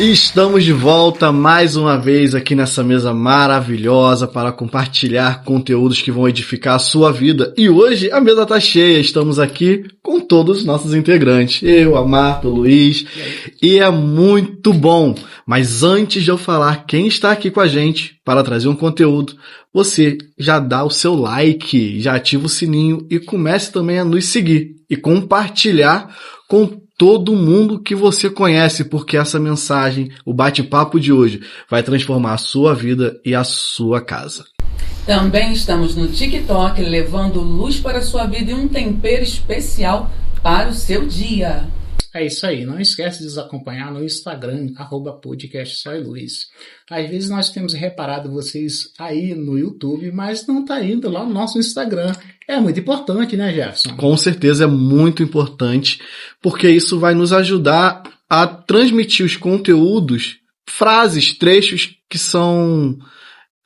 E estamos de volta mais uma vez aqui nessa mesa maravilhosa para compartilhar conteúdos que vão edificar a sua vida. E hoje a mesa tá cheia, estamos aqui com todos os nossos integrantes. Eu, a Marta, o Luiz, e é muito bom. Mas antes de eu falar quem está aqui com a gente para trazer um conteúdo, você já dá o seu like, já ativa o sininho e comece também a nos seguir e compartilhar com todo mundo que você conhece, porque essa mensagem, o bate-papo de hoje, vai transformar a sua vida e a sua casa. Também estamos no TikTok, levando luz para a sua vida e um tempero especial para o seu dia. É isso aí, não esquece de nos acompanhar no Instagram, @podcastsoyluiz. Às vezes nós temos reparado vocês aí no YouTube, mas não está indo lá no nosso Instagram. É muito importante, né, Jefferson? Com certeza é muito importante, porque isso vai nos ajudar a transmitir os conteúdos, frases, trechos que são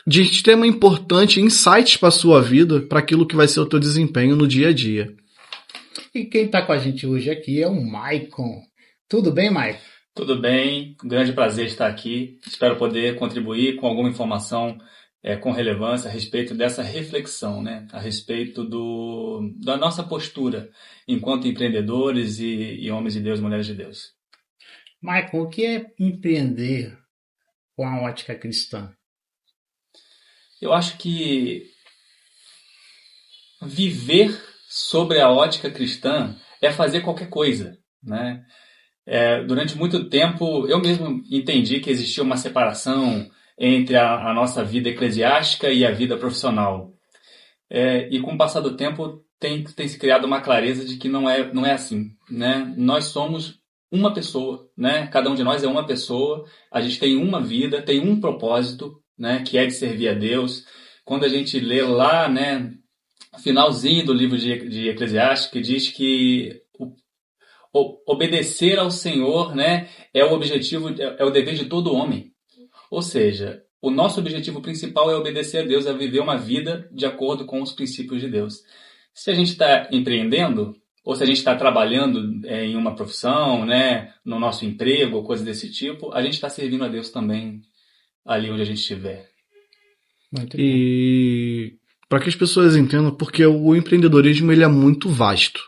de extrema importância, insights para a sua vida, para aquilo que vai ser o teu desempenho no dia a dia. E quem está com a gente hoje aqui é o Maicon. Tudo bem, Maicon? Tudo bem, um grande prazer estar aqui. Espero poder contribuir com alguma informação com relevância a respeito dessa reflexão, né? A respeito da nossa postura enquanto empreendedores e homens de Deus, mulheres de Deus. Maicon, o que é empreender com a ótica cristã? Eu acho que viver sobre a ótica cristã é fazer qualquer coisa, né? Durante muito tempo, eu mesmo entendi que existia uma separação entre a nossa vida eclesiástica e a vida profissional. E com o passar do tempo, tem se criado uma clareza de que não é assim, né? Nós somos uma pessoa, né? Cada um de nós é uma pessoa, a gente tem uma vida, tem um propósito, né? Que é de servir a Deus. Quando a gente lê lá, né, finalzinho do livro de Eclesiastes, que diz que obedecer ao Senhor, né, é o objetivo, é o dever de todo homem. Ou seja, o nosso objetivo principal é obedecer a Deus, é viver uma vida de acordo com os princípios de Deus. Se a gente está empreendendo, ou se a gente está trabalhando em uma profissão, né, no nosso emprego, ou coisa desse tipo, a gente está servindo a Deus também ali onde a gente estiver. Muito bom. E para que as pessoas entendam, porque o empreendedorismo ele é muito vasto.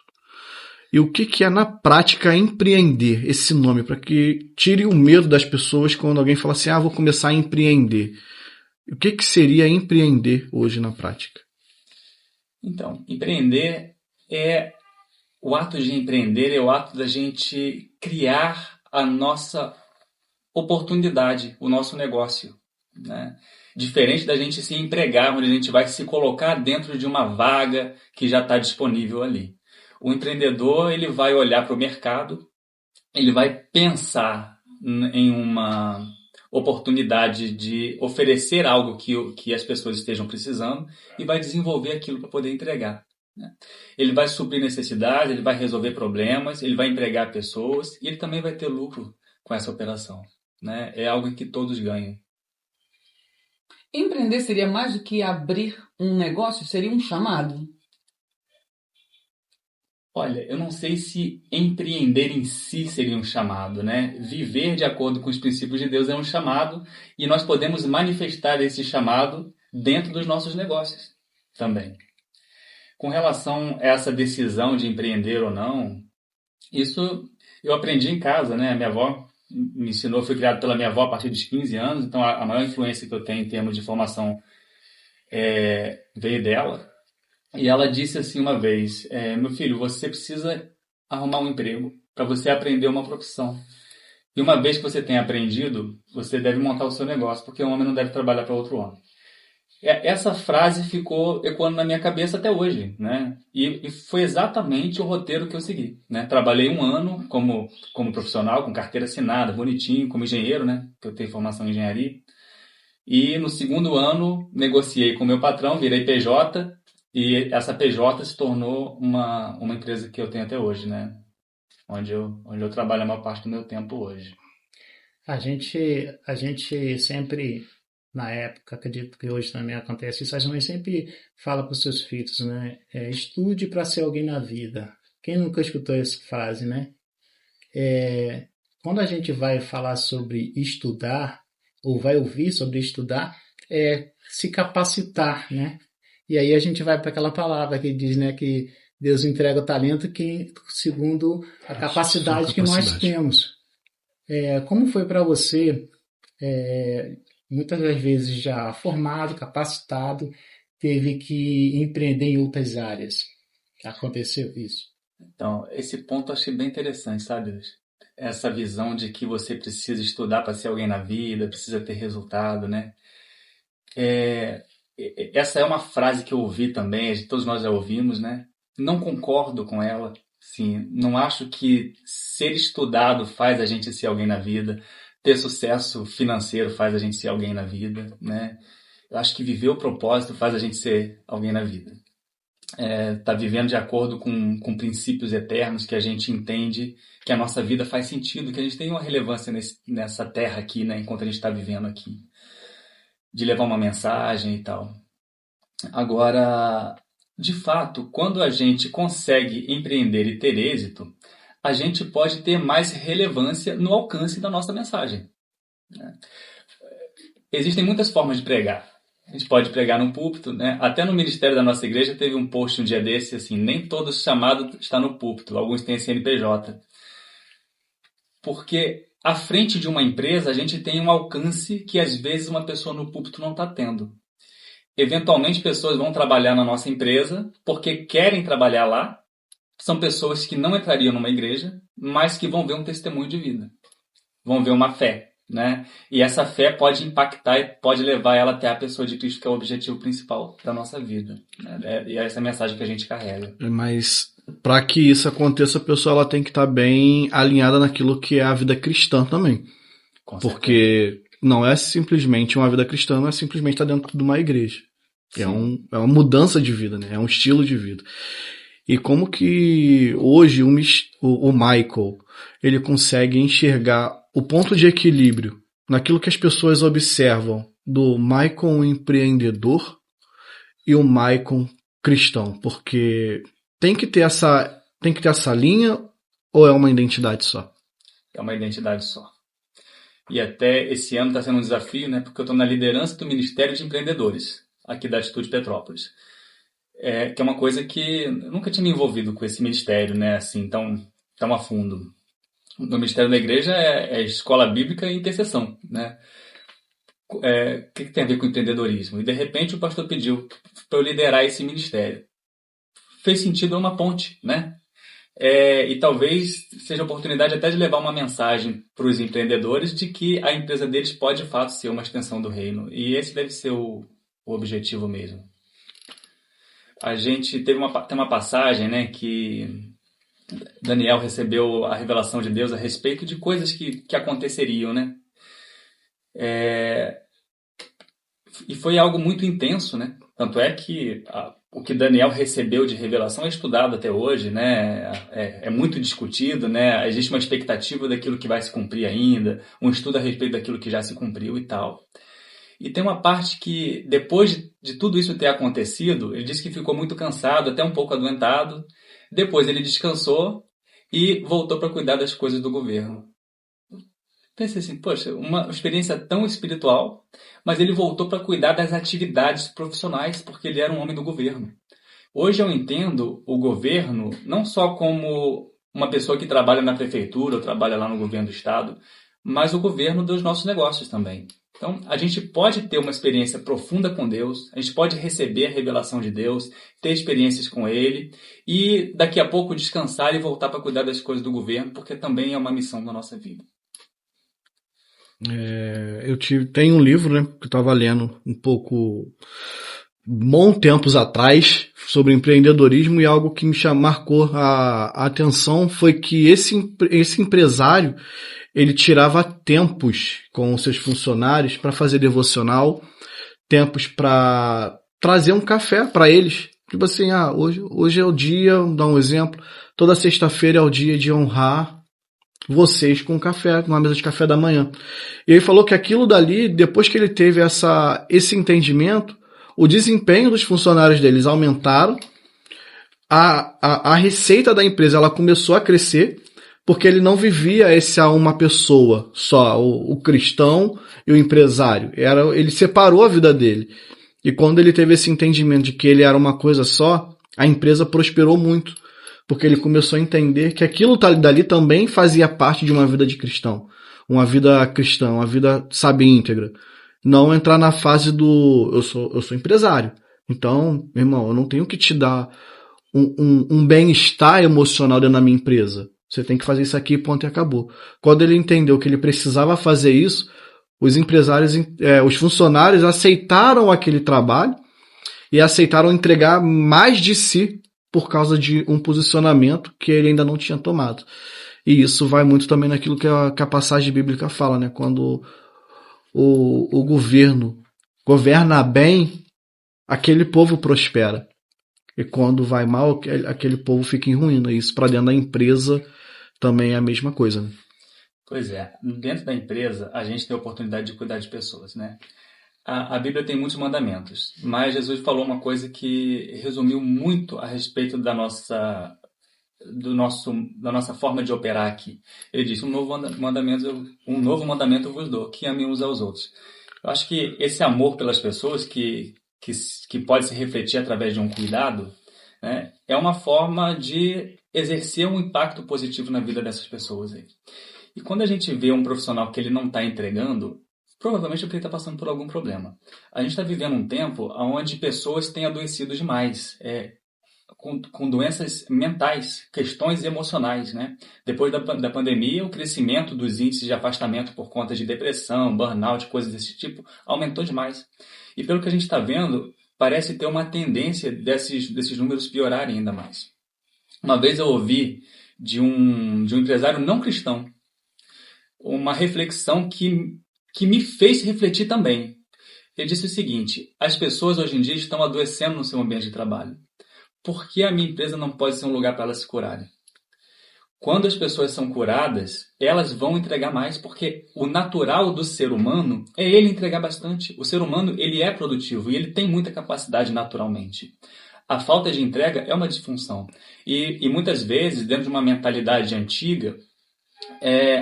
E o que é na prática empreender, esse nome, para que tire o medo das pessoas quando alguém fala assim, vou começar a empreender. O que seria empreender hoje na prática? Então, o ato de empreender é o ato da gente criar a nossa oportunidade, o nosso negócio, né? Diferente da gente se empregar, onde a gente vai se colocar dentro de uma vaga que já está disponível ali. O empreendedor, ele vai olhar para o mercado, ele vai pensar em uma oportunidade de oferecer algo que as pessoas estejam precisando e vai desenvolver aquilo para poder entregar, né? Ele vai suprir necessidades, ele vai resolver problemas, ele vai empregar pessoas e ele também vai ter lucro com essa operação, né? É algo em que todos ganham. Empreender seria mais do que abrir um negócio? Seria um chamado? Olha, eu não sei se empreender em si seria um chamado, né? Viver de acordo com os princípios de Deus é um chamado e nós podemos manifestar esse chamado dentro dos nossos negócios também. Com relação a essa decisão de empreender ou não, isso eu aprendi em casa, né? A minha avó me ensinou, fui criado pela minha avó a partir dos 15 anos, então a maior influência que eu tenho em termos de formação veio dela. E ela disse assim uma vez, meu filho, você precisa arrumar um emprego para você aprender uma profissão. E uma vez que você tenha aprendido, você deve montar o seu negócio, porque um homem não deve trabalhar para outro homem. Essa frase ficou ecoando na minha cabeça até hoje, né? E foi exatamente o roteiro que eu segui, né? Trabalhei 1 ano como profissional, com carteira assinada, bonitinho, como engenheiro, né? Que eu tenho formação em engenharia. E no 2º ano, negociei com o meu patrão, virei PJ, e essa PJ se tornou uma empresa que eu tenho até hoje, né? Onde eu trabalho a maior parte do meu tempo hoje. A gente sempre, na época, acredito que hoje também acontece isso, as mães sempre falam para os seus filhos, né? Estude para ser alguém na vida. Quem nunca escutou essa frase, né? quando a gente vai falar sobre estudar, ou vai ouvir sobre estudar, é se capacitar, né? E aí a gente vai para aquela palavra que diz, né, que Deus entrega o talento segundo a capacidade que nós temos. Como foi para você, muitas das vezes já formado, capacitado, teve que empreender em outras áreas? Aconteceu isso? Então, esse ponto eu achei bem interessante, sabe? Essa visão de que você precisa estudar para ser alguém na vida, precisa ter resultado, né? Essa é uma frase que eu ouvi também, todos nós já ouvimos, né? Não concordo com ela. Sim, não acho que ser estudado faz a gente ser alguém na vida, ter sucesso financeiro faz a gente ser alguém na vida, né? Eu acho que viver o propósito faz a gente ser alguém na vida. Tá vivendo de acordo com princípios eternos, que a gente entende que a nossa vida faz sentido, que a gente tem uma relevância nessa terra aqui, né, enquanto a gente está vivendo aqui, de levar uma mensagem e tal. Agora, de fato, quando a gente consegue empreender e ter êxito, a gente pode ter mais relevância no alcance da nossa mensagem, né? Existem muitas formas de pregar. A gente pode pregar no púlpito, né? Até no ministério da nossa igreja teve um post um dia desse, assim, nem todo chamado está no púlpito, alguns têm CNPJ. Porque à frente de uma empresa a gente tem um alcance que às vezes uma pessoa no púlpito não está tendo. Eventualmente pessoas vão trabalhar na nossa empresa porque querem trabalhar lá. São pessoas que não entrariam numa igreja, mas que vão ver um testemunho de vida. Vão ver uma fé, né? E essa fé pode impactar e pode levar ela até a pessoa de Cristo, que é o objetivo principal da nossa vida, né? E é essa mensagem que a gente carrega. Mas para que isso aconteça, a pessoa ela tem que estar bem alinhada naquilo que é a vida cristã também. Porque não é simplesmente uma vida cristã, não é simplesmente estar dentro de uma igreja. É uma mudança de vida, né? É um estilo de vida. E como que hoje o Michael ele consegue enxergar o ponto de equilíbrio naquilo que as pessoas observam do Michael empreendedor e o Michael cristão? Porque tem que ter essa linha ou é uma identidade só? É uma identidade só. E até esse ano está sendo um desafio, né? Porque eu estou na liderança do Ministério de Empreendedores, aqui da Atitude Petrópolis. Que é uma coisa que eu nunca tinha me envolvido com esse ministério, né? Assim, tão a fundo. O ministério da igreja é escola bíblica e intercessão, né? O que tem a ver com empreendedorismo? E de repente o pastor pediu para eu liderar esse ministério. Fez sentido, é uma ponte, né? E talvez seja a oportunidade até de levar uma mensagem para os empreendedores de que a empresa deles pode de fato ser uma extensão do reino. E esse deve ser o objetivo mesmo. A gente tem uma passagem, né, que Daniel recebeu a revelação de Deus a respeito de coisas que aconteceriam, né? E foi algo muito intenso, né? Tanto é que o que Daniel recebeu de revelação é estudado até hoje, né? É muito discutido, né? Existe uma expectativa daquilo que vai se cumprir ainda, um estudo a respeito daquilo que já se cumpriu e tal. E tem uma parte que, depois de tudo isso ter acontecido, ele disse que ficou muito cansado, até um pouco adoentado. Depois ele descansou e voltou para cuidar das coisas do governo. Pensei assim, poxa, uma experiência tão espiritual, mas ele voltou para cuidar das atividades profissionais, porque ele era um homem do governo. Hoje eu entendo o governo não só como uma pessoa que trabalha na prefeitura ou trabalha lá no governo do estado, mas o governo dos nossos negócios também. Então, a gente pode ter uma experiência profunda com Deus, a gente pode receber a revelação de Deus, ter experiências com Ele e daqui a pouco descansar e voltar para cuidar das coisas do governo, porque também é uma missão da nossa vida. Tem um livro, né, que eu estava lendo um pouco, bom tempos atrás, sobre empreendedorismo, e algo que me marcou a atenção foi que esse empresário ele tirava tempos com os seus funcionários para fazer devocional, tempos para trazer um café para eles. Tipo assim, hoje é o dia, vou dar um exemplo, toda sexta-feira é o dia de honrar vocês com café, numa mesa de café da manhã. E ele falou que aquilo dali, depois que ele teve esse entendimento, o desempenho dos funcionários deles aumentaram, a receita da empresa ela começou a crescer, porque ele não vivia esse a uma pessoa só, o cristão e o empresário. Ele separou a vida dele. E quando ele teve esse entendimento de que ele era uma coisa só, a empresa prosperou muito, porque ele começou a entender que aquilo dali também fazia parte de uma vida de cristão, uma vida cristã, uma vida, sabe, íntegra. Não entrar na fase do eu sou empresário. Então, meu irmão, eu não tenho que te dar um bem-estar emocional dentro da minha empresa. Você tem que fazer isso aqui, ponto e acabou. Quando ele entendeu que ele precisava fazer isso, os empresários, os funcionários aceitaram aquele trabalho e aceitaram entregar mais de si por causa de um posicionamento que ele ainda não tinha tomado. E isso vai muito também naquilo que a passagem bíblica fala, né? Quando o governo governa bem, aquele povo prospera. E quando vai mal, aquele povo fica em ruína. Isso para dentro da empresa também é a mesma coisa, né? Pois é. Dentro da empresa, a gente tem a oportunidade de cuidar de pessoas, né? A Bíblia tem muitos mandamentos, mas Jesus falou uma coisa que resumiu muito a respeito da nossa forma de operar aqui. Ele disse, um novo mandamento eu vos dou, que amem uns aos outros. Eu acho que esse amor pelas pessoas que pode se refletir através de um cuidado, né, é uma forma de exercer um impacto positivo na vida dessas pessoas aí. E quando a gente vê um profissional que ele não está entregando, provavelmente é porque ele está passando por algum problema. A gente está vivendo um tempo onde pessoas têm adoecido demais, com doenças mentais, questões emocionais, né? Depois da pandemia, o crescimento dos índices de afastamento por conta de depressão, burnout, coisas desse tipo, aumentou demais. E pelo que a gente está vendo, parece ter uma tendência desses números piorarem ainda mais. Uma vez eu ouvi de um empresário não cristão uma reflexão que me fez refletir também. Ele disse o seguinte, as pessoas hoje em dia estão adoecendo no seu ambiente de trabalho. Por que a minha empresa não pode ser um lugar para elas se curarem? Quando as pessoas são curadas, elas vão entregar mais, porque o natural do ser humano é ele entregar bastante. O ser humano, ele é produtivo e ele tem muita capacidade naturalmente. A falta de entrega é uma disfunção. E muitas vezes, dentro de uma mentalidade antiga,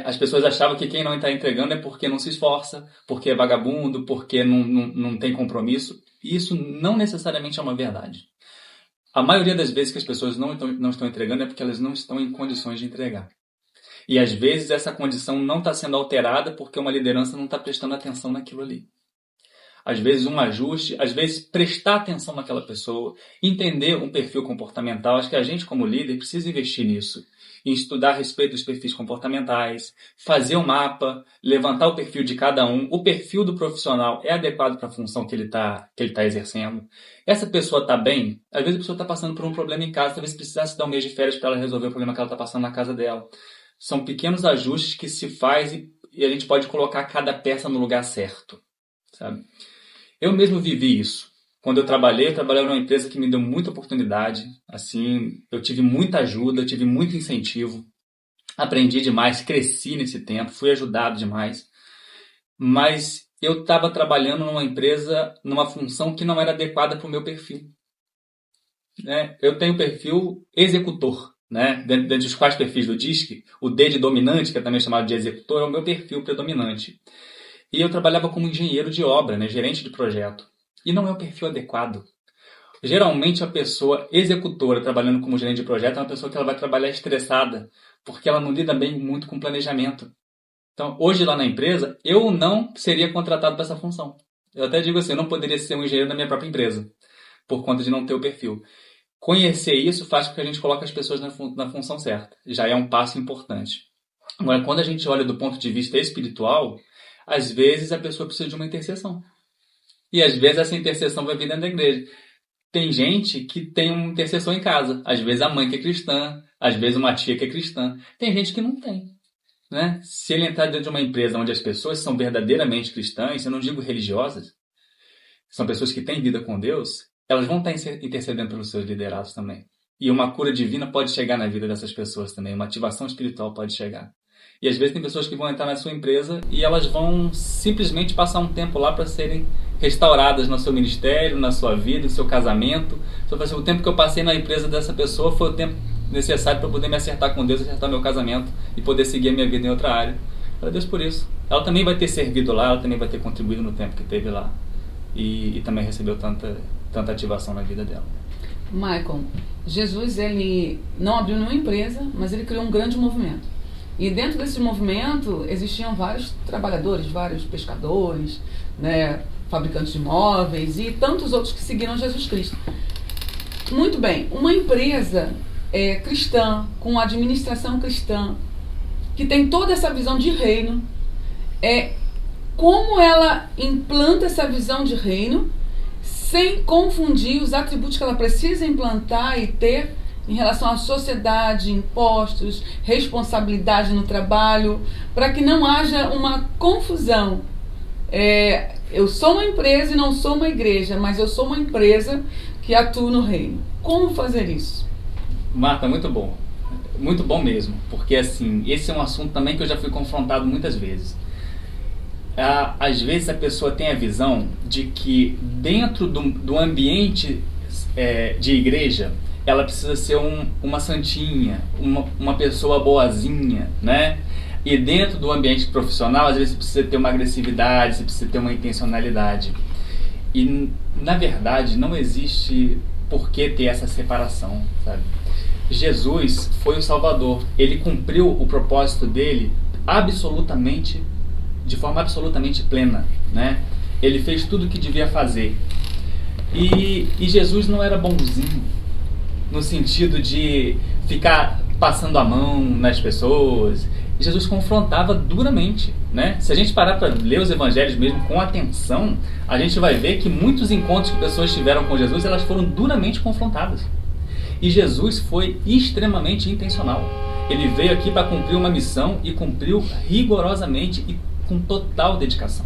as pessoas achavam que quem não está entregando é porque não se esforça, porque é vagabundo, porque não tem compromisso. E isso não necessariamente é uma verdade. A maioria das vezes que as pessoas não estão entregando é porque elas não estão em condições de entregar. E às vezes essa condição não está sendo alterada porque uma liderança não está prestando atenção naquilo ali. Às vezes um ajuste, às vezes prestar atenção naquela pessoa, entender um perfil comportamental. Acho que a gente como líder precisa investir nisso. Em estudar a respeito dos perfis comportamentais, fazer um mapa, levantar o perfil de cada um. O perfil do profissional é adequado para a função que ele tá exercendo. Essa pessoa está bem? Às vezes a pessoa está passando por um problema em casa, talvez precisasse dar um mês de férias para ela resolver o problema que ela está passando na casa dela. São pequenos ajustes que se faz e a gente pode colocar cada peça no lugar certo, sabe? Eu mesmo vivi isso. Quando eu trabalhei numa empresa que me deu muita oportunidade. Assim, eu tive muita ajuda, eu tive muito incentivo. Aprendi demais, cresci nesse tempo, fui ajudado demais. Mas eu estava trabalhando numa empresa, numa função que não era adequada para o meu perfil. Né? Eu tenho perfil executor. Né? Dentro dos 4 perfis do DISC, o D de dominante, que é também chamado de executor, é o meu perfil predominante. E eu trabalhava como engenheiro de obra, né? Gerente de projeto. E não é o perfil adequado. Geralmente a pessoa executora trabalhando como gerente de projeto é uma pessoa que ela vai trabalhar estressada, porque ela não lida bem muito com planejamento. Então, hoje lá na empresa, eu não seria contratado para essa função. Eu até digo assim, eu não poderia ser um engenheiro da minha própria empresa, por conta de não ter o perfil. Conhecer isso faz com que a gente coloque as pessoas na função certa. Já é um passo importante. Agora, quando a gente olha do ponto de vista espiritual, às vezes a pessoa precisa de uma intercessão. E às vezes essa intercessão vai vir dentro da igreja. Tem gente que tem uma intercessão em casa. Às vezes a mãe que é cristã, às vezes uma tia que é cristã. Tem gente que não tem. Né? Se ele entrar dentro de uma empresa onde as pessoas são verdadeiramente cristãs, eu não digo religiosas, são pessoas que têm vida com Deus, elas vão estar intercedendo pelos seus liderados também. E uma cura divina pode chegar na vida dessas pessoas também. Uma ativação espiritual pode chegar. E às vezes tem pessoas que vão entrar na sua empresa e elas vão simplesmente passar um tempo lá para serem restauradas no seu ministério, na sua vida, no seu casamento. O tempo que eu passei na empresa dessa pessoa foi o tempo necessário para poder me acertar com Deus, acertar meu casamento e poder seguir a minha vida em outra área. Agradeço por isso. Ela também vai ter servido lá, ela também vai ter contribuído no tempo que teve lá e também recebeu tanta ativação na vida dela. Michael, Jesus, ele não abriu nenhuma empresa, mas ele criou um grande movimento. E dentro desse movimento existiam vários trabalhadores, vários pescadores, né, fabricantes de móveis e tantos outros que seguiram Jesus Cristo. Muito bem, uma empresa cristã, com administração cristã, que tem toda essa visão de reino, como ela implanta essa visão de reino sem confundir os atributos que ela precisa implantar e ter em relação à sociedade, impostos, responsabilidade no trabalho, para que não haja uma confusão. Eu sou uma empresa e não sou uma igreja, mas eu sou uma empresa que atua no reino. Como fazer isso? Marta, muito bom. Muito bom mesmo, porque assim, esse é um assunto também que eu já fui confrontado muitas vezes. Às vezes a pessoa tem a visão de que dentro do ambiente de igreja, ela precisa ser uma santinha, uma pessoa boazinha, né? E dentro do ambiente profissional, às vezes você precisa ter uma agressividade, você precisa ter uma intencionalidade. E, na verdade, não existe por que ter essa separação, sabe? Jesus foi o Salvador. Ele cumpriu o propósito dele de forma absolutamente plena, né? Ele fez tudo o que devia fazer. E Jesus não era bonzinho, no sentido de ficar passando a mão nas pessoas. Jesus confrontava duramente, né? Se a gente parar para ler os evangelhos mesmo com atenção, a gente vai ver que muitos encontros que pessoas tiveram com Jesus, elas foram duramente confrontadas. E Jesus foi extremamente intencional. Ele veio aqui para cumprir uma missão e cumpriu rigorosamente e com total dedicação.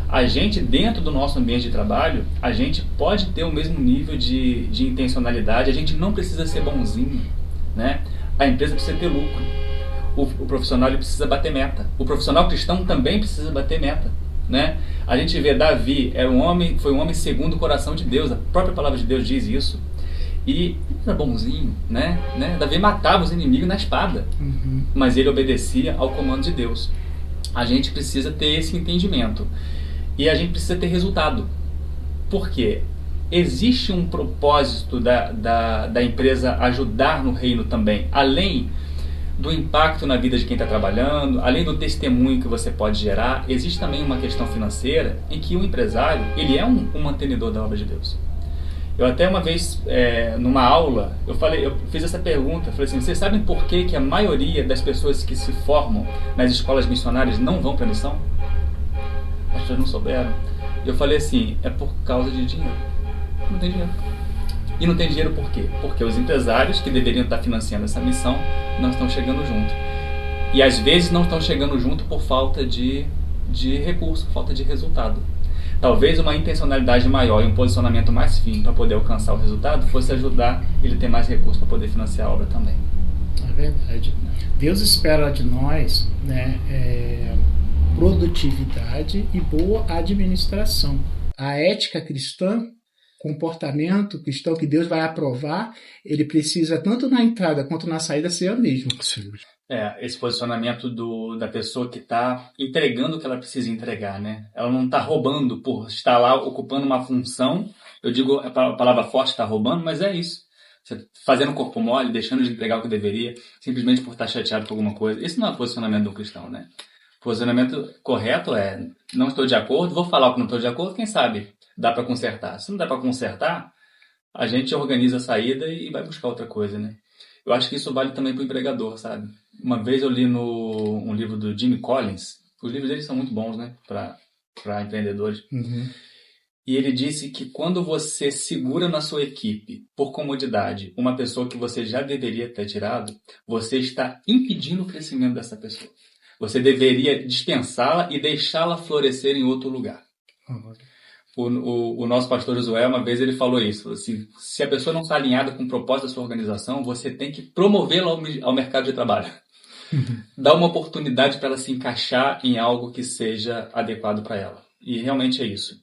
A gente, dentro do nosso ambiente de trabalho, a gente pode ter o mesmo nível de intencionalidade, a gente não precisa ser bonzinho, né? A empresa precisa ter lucro. O profissional ele precisa bater meta. O profissional cristão também precisa bater meta, né? A gente vê Davi, foi um homem segundo o coração de Deus, a própria palavra de Deus diz isso. E era bonzinho, né? Davi matava os inimigos na espada, mas ele obedecia ao comando de Deus. A gente precisa ter esse entendimento. E a gente precisa ter resultado. Por quê? Existe um propósito da empresa ajudar no reino também. Além do impacto na vida de quem está trabalhando, além do testemunho que você pode gerar, existe também uma questão financeira em que o empresário, ele é um mantenedor da obra de Deus. Eu até uma vez, numa aula, eu fiz essa pergunta, falei assim, vocês sabem por que a maioria das pessoas que se formam nas escolas missionárias não vão para a missão? As pessoas não souberam. Eu falei assim, é por causa de dinheiro. Não tem dinheiro. E não tem dinheiro por quê? Porque os empresários que deveriam estar financiando essa missão não estão chegando junto. E às vezes não estão chegando junto por falta de recurso, falta de resultado. Talvez uma intencionalidade maior e um posicionamento mais firme para poder alcançar o resultado fosse ajudar ele a ter mais recursos para poder financiar a obra também. É verdade. Deus espera de nós, né, produtividade e boa administração. A ética cristã, comportamento cristão que Deus vai aprovar, ele precisa tanto na entrada quanto na saída ser o mesmo. Sim. Esse posicionamento da pessoa que está entregando o que ela precisa entregar, né? Ela não está roubando por estar lá ocupando uma função. Eu digo a palavra forte, está roubando, mas é isso. Você fazendo corpo mole, deixando de entregar o que deveria, simplesmente por estar chateado com alguma coisa. Esse não é o posicionamento do cristão, né? O posicionamento correto é, não estou de acordo, vou falar o que não estou de acordo, quem sabe dá para consertar. Se não dá para consertar, a gente organiza a saída e vai buscar outra coisa, né? Eu acho que isso vale também para o empregador, sabe? Uma vez eu li um livro do Jim Collins, os livros dele são muito bons, né? Para empreendedores. E ele disse que quando você segura na sua equipe, por comodidade, uma pessoa que você já deveria ter tirado, você está impedindo o crescimento dessa pessoa. Você deveria dispensá-la e deixá-la florescer em outro lugar. O nosso pastor Josué, uma vez ele falou isso, falou assim, se a pessoa não está alinhada com o propósito da sua organização, você tem que promovê-la ao mercado de trabalho. Dá uma oportunidade para ela se encaixar em algo que seja adequado para ela. E realmente é isso.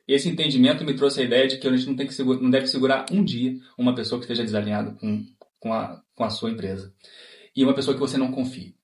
Esse entendimento me trouxe a ideia de que a gente não deve segurar um dia uma pessoa que esteja desalinhada com a sua empresa. E uma pessoa que você não confie.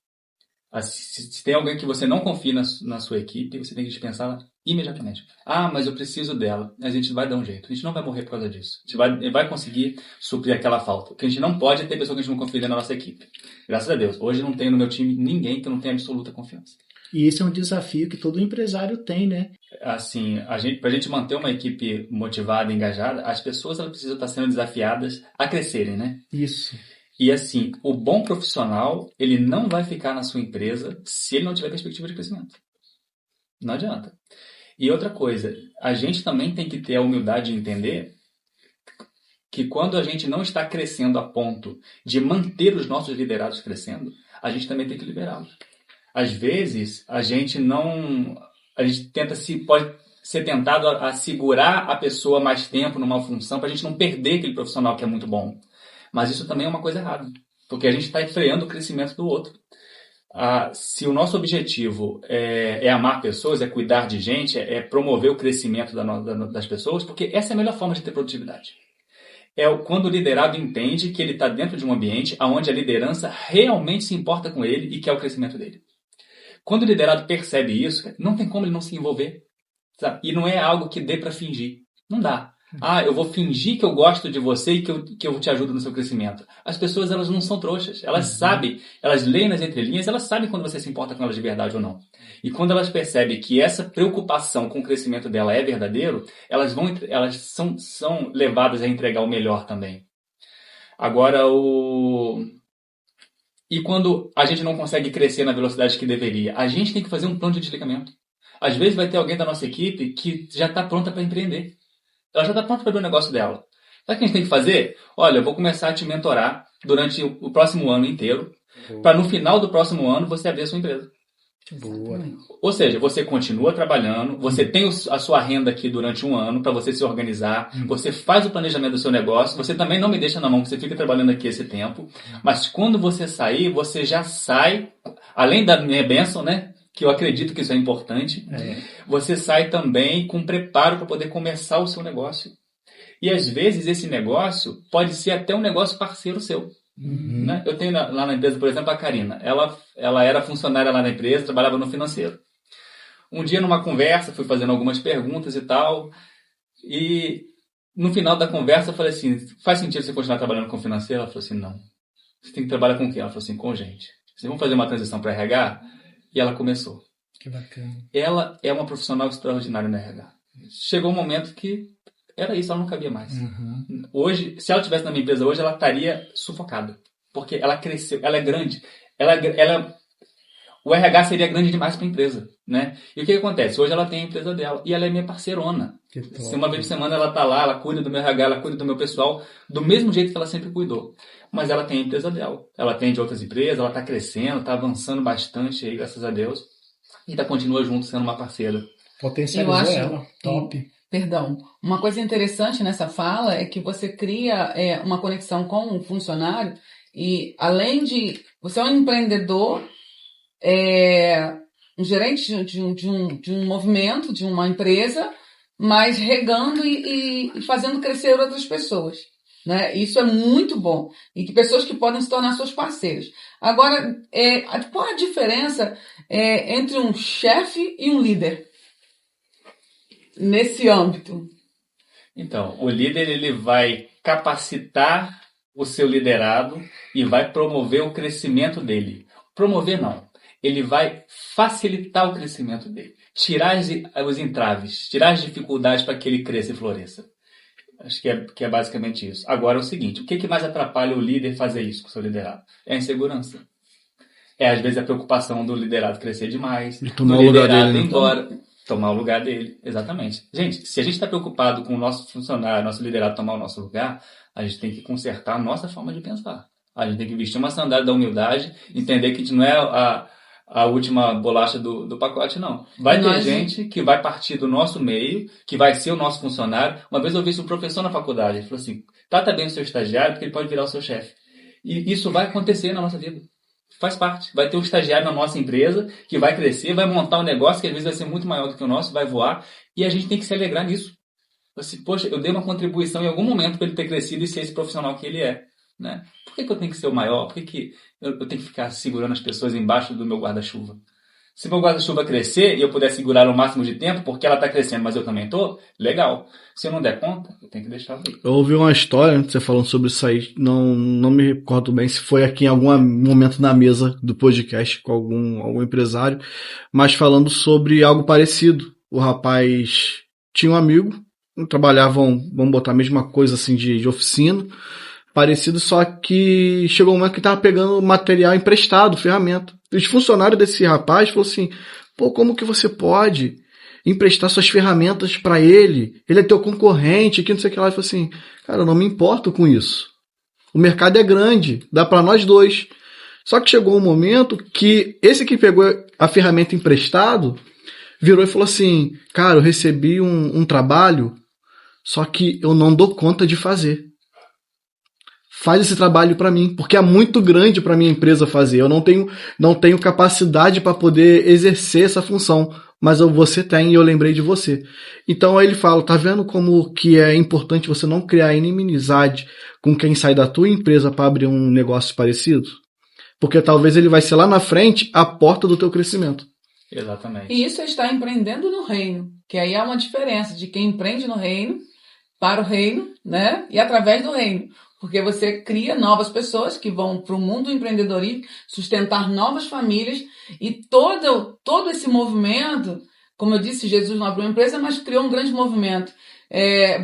Se tem alguém que você não confia na sua equipe, você tem que dispensá-la imediatamente. Ah, mas eu preciso dela. A gente vai dar um jeito. A gente não vai morrer por causa disso. A gente vai conseguir suprir aquela falta. O que a gente não pode é ter pessoa que a gente não confia na nossa equipe. Graças a Deus. Hoje não tenho no meu time ninguém que eu não tenha absoluta confiança. E esse é um desafio que todo empresário tem, né? Assim, pra gente manter uma equipe motivada e engajada, as pessoas elas precisam estar sendo desafiadas a crescerem, né? Isso. E assim, o bom profissional, ele não vai ficar na sua empresa se ele não tiver perspectiva de crescimento. Não adianta. E outra coisa, a gente também tem que ter a humildade de entender que quando a gente não está crescendo a ponto de manter os nossos liderados crescendo, a gente também tem que liberá-los. Às vezes, a gente pode ser tentado a segurar a pessoa mais tempo numa função para a gente não perder aquele profissional que é muito bom. Mas isso também é uma coisa errada, porque a gente está freando o crescimento do outro. Se o nosso objetivo é amar pessoas, é cuidar de gente, é promover o crescimento das pessoas, porque essa é a melhor forma de ter produtividade. É quando o liderado entende que ele está dentro de um ambiente onde a liderança realmente se importa com ele e quer o crescimento dele. Quando o liderado percebe isso, não tem como ele não se envolver. Sabe? E não é algo que dê para fingir. Não dá. Eu vou fingir que eu gosto de você e que eu te ajudo no seu crescimento. As pessoas, elas não são trouxas. Elas sabem, elas leem nas entrelinhas, elas sabem quando você se importa com elas de verdade ou não. E quando elas percebem que essa preocupação com o crescimento dela é verdadeiro, elas são levadas a entregar o melhor também. Agora, E quando a gente não consegue crescer na velocidade que deveria, a gente tem que fazer um plano de desligamento. Às vezes vai ter alguém da nossa equipe que já está pronta para empreender. Ela já está pronta para abrir o negócio dela. Sabe o que a gente tem que fazer? Olha, eu vou começar a te mentorar durante o próximo ano inteiro, para no final do próximo ano você abrir a sua empresa. Boa. Ou seja, você continua trabalhando, você tem a sua renda aqui durante um ano para você se organizar, você faz o planejamento do seu negócio, você também não me deixa na mão que você fica trabalhando aqui esse tempo, mas quando você sair, você já sai, além da minha bênção, né? Que eu acredito que isso é importante, você sai também com preparo para poder começar o seu negócio. E às vezes esse negócio pode ser até um negócio parceiro seu. Né? Eu tenho lá na empresa, por exemplo, a Karina. Ela era funcionária lá na empresa, trabalhava no financeiro. Um dia, numa conversa, fui fazendo algumas perguntas e tal, e no final da conversa eu falei assim, faz sentido você continuar trabalhando com financeiro? Ela falou assim, não. Você tem que trabalhar com o quê? Ela falou assim, com gente. Vocês vão fazer uma transição para RH? E ela começou. Que bacana. Ela é uma profissional extraordinária no RH. Chegou um momento que era isso, ela não cabia mais. Hoje, se ela estivesse na minha empresa hoje, ela estaria sufocada. Porque ela cresceu, ela é grande. O RH seria grande demais para a empresa. Né? E o que acontece? Hoje ela tem a empresa dela. E ela é minha parceirona. Se uma vez por semana ela está lá, ela cuida do meu RH, ela cuida do meu pessoal, do mesmo jeito que ela sempre cuidou. Mas ela tem a empresa dela. Ela atende outras empresas, ela está crescendo, está avançando bastante aí, graças a Deus. E continua junto, sendo uma parceira. Potencializou ela. Top. Perdão. Uma coisa interessante nessa fala é que você cria uma conexão com o funcionário e, além de... Você é um empreendedor, um gerente de um movimento, de uma empresa, mas regando e fazendo crescer outras pessoas. Né? Isso é muito bom. E que pessoas que podem se tornar seus parceiros. Agora, qual a diferença entre um chefe e um líder? Nesse âmbito. Então, o líder ele vai capacitar o seu liderado e vai promover o crescimento dele. Promover não. Ele vai facilitar o crescimento dele. Tirar os entraves, tirar as dificuldades para que ele cresça e floresça. Acho que é basicamente isso. Agora é o seguinte, o que mais atrapalha o líder fazer isso com o seu liderado? É a insegurança. Às vezes a preocupação do liderado crescer demais. E tomar o lugar dele. Ir embora. Tomar o lugar dele, exatamente. Gente, se a gente está preocupado com o nosso funcionário, nosso liderado tomar o nosso lugar, a gente tem que consertar a nossa forma de pensar. A gente tem que vestir uma sandália da humildade, entender que a gente não é a última bolacha do pacote, não. Vai ter gente que vai partir do nosso meio, que vai ser o nosso funcionário. Uma vez eu vi um professor na faculdade, ele falou assim, trata bem o seu estagiário, porque ele pode virar o seu chefe. E isso vai acontecer na nossa vida. Faz parte. Vai ter um estagiário na nossa empresa que vai crescer, vai montar um negócio que às vezes vai ser muito maior do que o nosso, vai voar, e a gente tem que se alegrar nisso. Assim, poxa, eu dei uma contribuição em algum momento para ele ter crescido e ser esse profissional que ele é. né? Por que eu tenho que ser o maior? Por que eu tenho que ficar segurando as pessoas embaixo do meu guarda-chuva? Se meu guarda-chuva crescer e eu puder segurar o máximo de tempo, porque ela está crescendo, mas eu também estou, legal. Se eu não der conta, eu tenho que deixar ela aí. Eu ouvi uma história, você falando sobre isso aí, não me recordo bem se foi aqui em algum momento na mesa do podcast com algum empresário, mas falando sobre algo parecido. O rapaz tinha um amigo, trabalhavam, vamos botar a mesma coisa assim de oficina, parecido, só que chegou um momento que estava pegando material emprestado, ferramenta. Os funcionários desse rapaz falaram assim, pô, como que você pode emprestar suas ferramentas para ele? Ele é teu concorrente, que não sei o que lá. Ele falou assim, cara, eu não me importo com isso. O mercado é grande, dá para nós dois. Só que chegou um momento que esse que pegou a ferramenta emprestado virou e falou assim, cara, eu recebi um trabalho, só que eu não dou conta de fazer. Faz esse trabalho para mim, porque é muito grande para minha empresa fazer. Eu não tenho capacidade para poder exercer essa função, mas você tem e eu lembrei de você. Então aí ele fala, tá vendo como que é importante você não criar inimizade com quem sai da tua empresa para abrir um negócio parecido? Porque talvez ele vai ser lá na frente a porta do teu crescimento. Exatamente. E isso é estar empreendendo no reino, que aí há uma diferença de quem empreende no reino, para o reino, né? E através do reino. Porque você cria novas pessoas que vão para o mundo do empreendedorismo, sustentar novas famílias e todo esse movimento, como eu disse, Jesus não abriu uma empresa, mas criou um grande movimento.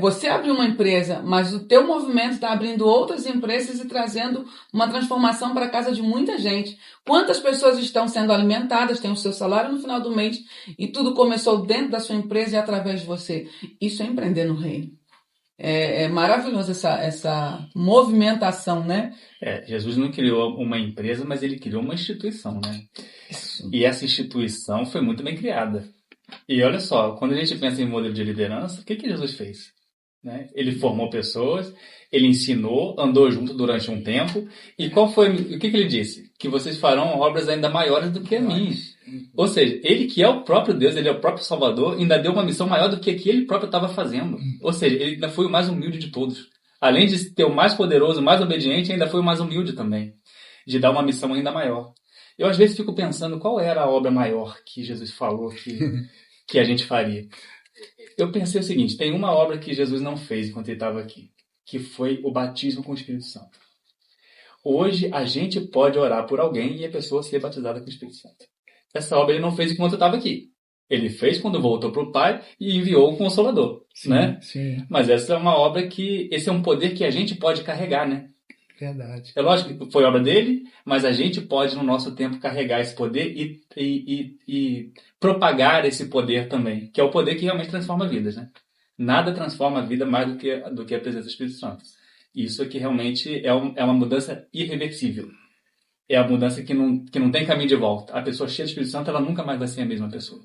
Você abriu uma empresa, mas o teu movimento está abrindo outras empresas e trazendo uma transformação para a casa de muita gente. Quantas pessoas estão sendo alimentadas, têm o seu salário no final do mês e tudo começou dentro da sua empresa e através de você. Isso é empreender no reino. É maravilhoso essa movimentação, né? Jesus não criou uma empresa, mas ele criou uma instituição, né? Isso. E essa instituição foi muito bem criada. E olha só, quando a gente pensa em modelo de liderança, o que Jesus fez? Né? Ele formou pessoas, ele ensinou, andou junto durante um tempo. E o que ele disse? Que vocês farão obras ainda maiores do que a minha. Ou seja, ele que é o próprio Deus, ele é o próprio Salvador, ainda deu uma missão maior do que ele próprio estava fazendo. Ou seja, ele ainda foi o mais humilde de todos. Além de ter o mais poderoso, o mais obediente, ainda foi o mais humilde também. De dar uma missão ainda maior. Eu às vezes fico pensando qual era a obra maior que Jesus falou que a gente faria. Eu pensei o seguinte, tem uma obra que Jesus não fez enquanto ele estava aqui, que foi o batismo com o Espírito Santo. Hoje a gente pode orar por alguém e a pessoa ser batizada com o Espírito Santo. Essa obra ele não fez enquanto eu estava aqui. Ele fez quando voltou para o Pai e enviou o Consolador, Sim, né? sim. Mas essa é uma obra esse é um poder que a gente pode carregar, né? Verdade. É lógico que foi obra dele, mas a gente pode no nosso tempo carregar esse poder e propagar esse poder também, que é o poder que realmente transforma vidas, né? Nada transforma a vida mais do que a presença do Espírito Santo. Isso aqui realmente é uma mudança irreversível. É a mudança que não tem caminho de volta. A pessoa cheia do Espírito Santo, ela nunca mais vai ser a mesma pessoa.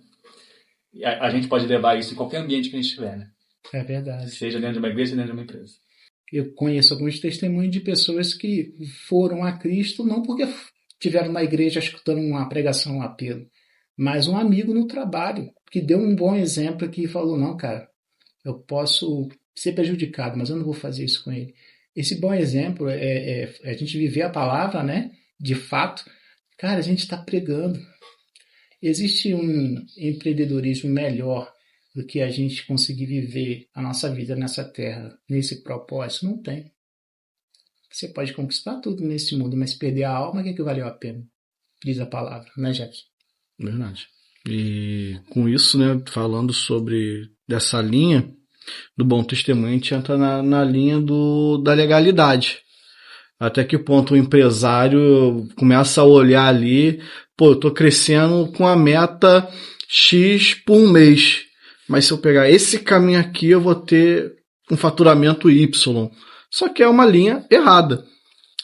E a gente pode levar isso em qualquer ambiente que a gente estiver, né? É verdade. Seja dentro de uma igreja, seja dentro de uma empresa. Eu conheço alguns testemunhos de pessoas que foram a Cristo não porque estiveram na igreja escutando uma pregação, um apelo, mas um amigo no trabalho que deu um bom exemplo que falou, não, cara, eu posso ser prejudicado, mas eu não vou fazer isso com ele. Esse bom exemplo é a gente viver a palavra, né? De fato, cara, a gente está pregando. Existe um empreendedorismo melhor do que a gente conseguir viver a nossa vida nessa terra, nesse propósito? Não tem. Você pode conquistar tudo nesse mundo, mas perder a alma, o que é que valeu a pena? Diz a palavra, né, Jefferson? Verdade. E com isso, né, falando sobre dessa linha do bom testemunho, a gente entra na linha da legalidade. Até que ponto o empresário começa a olhar ali, pô, eu tô crescendo com a meta X por mês, mas se eu pegar esse caminho aqui, eu vou ter um faturamento Y. Só que é uma linha errada.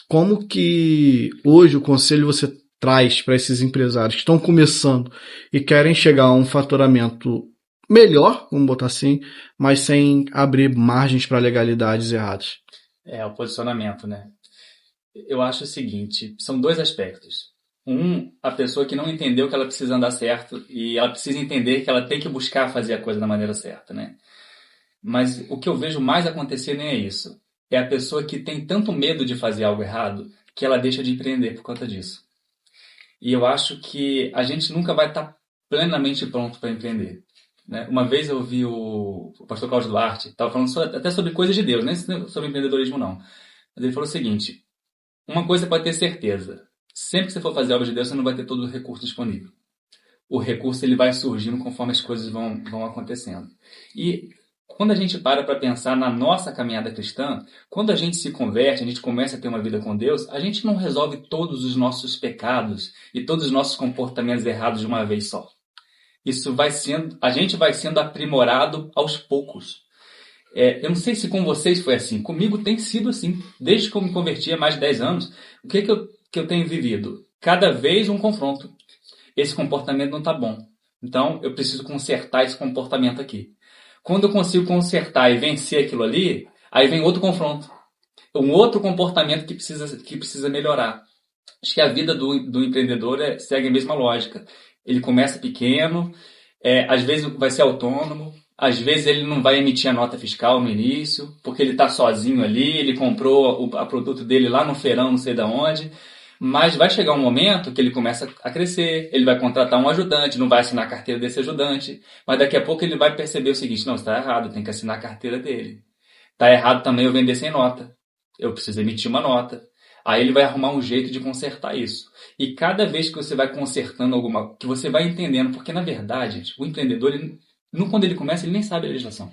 Como que hoje o conselho você traz para esses empresários que estão começando e querem chegar a um faturamento melhor, vamos botar assim, mas sem abrir margens para legalidades erradas? É o posicionamento, né? Eu acho o seguinte, são dois aspectos. A pessoa que não entendeu que ela precisa andar certo e ela precisa entender que ela tem que buscar fazer a coisa da maneira certa, né? Mas o que eu vejo mais acontecer nem é isso. é a pessoa que tem tanto medo de fazer algo errado que ela deixa de empreender por conta disso. E eu acho que a gente nunca vai estar plenamente pronto para empreender, né? Uma vez eu vi o pastor Cláudio Duarte, estava falando até sobre coisas de Deus, nem sobre empreendedorismo não. Mas ele falou o seguinte: uma coisa pode ter certeza, sempre que você for fazer obra de Deus, você não vai ter todo o recurso disponível. O recurso ele vai surgindo conforme as coisas vão acontecendo. E quando a gente para pensar na nossa caminhada cristã, quando a gente se converte, a gente começa a ter uma vida com Deus, a gente não resolve todos os nossos pecados e todos os nossos comportamentos errados de uma vez só. A gente vai sendo aprimorado aos poucos. Eu não sei se com vocês foi assim, comigo tem sido assim. Desde que eu me converti há mais de 10 anos, o que eu tenho vivido? Cada vez um confronto. Esse comportamento não está bom. Então, eu preciso consertar esse comportamento aqui. Quando eu consigo consertar e vencer aquilo ali, aí vem outro confronto. Um outro comportamento que precisa melhorar. Acho que a vida do empreendedor segue a mesma lógica. Ele começa pequeno, às vezes vai ser autônomo, às vezes ele não vai emitir a nota fiscal no início, porque ele está sozinho ali, ele comprou o produto dele lá no feirão, não sei de onde. Mas vai chegar um momento que ele começa a crescer, ele vai contratar um ajudante, não vai assinar a carteira desse ajudante, mas daqui a pouco ele vai perceber o seguinte: não, está errado, tem que assinar a carteira dele. Está errado também eu vender sem nota, eu preciso emitir uma nota. Aí ele vai arrumar um jeito de consertar isso. E cada vez que você vai consertando alguma, que você vai entendendo, porque na verdade, gente, o empreendedor, quando ele começa, ele nem sabe a legislação.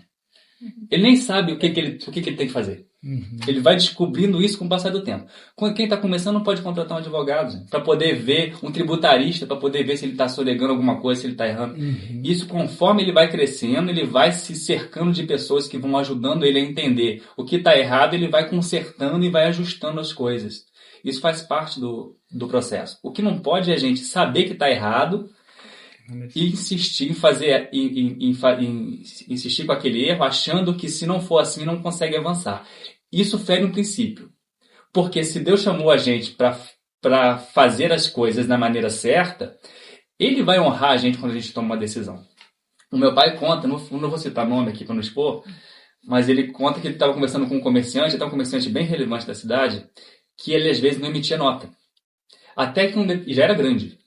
Ele nem sabe o que ele tem que fazer. Uhum. Ele vai descobrindo isso com o passar do tempo. Quem está começando não pode contratar um advogado para poder ver, um tributarista, para poder ver se ele está sonegando alguma coisa, se ele está errando. Uhum. Isso, conforme ele vai crescendo, ele vai se cercando de pessoas que vão ajudando ele a entender o que está errado, ele vai consertando e vai ajustando as coisas. Isso faz parte do processo. O que não pode é a gente saber que está errado e insistir em fazer, insistir com aquele erro, achando que se não for assim não consegue avançar. Isso fere um princípio. Porque se Deus chamou a gente para fazer as coisas da maneira certa, Ele vai honrar a gente quando a gente toma uma decisão. O meu pai conta, não vou citar nome aqui para não expor, mas ele conta que ele estava conversando com um comerciante, até um comerciante bem relevante da cidade, que ele às vezes não emitia nota. Até que já era grande.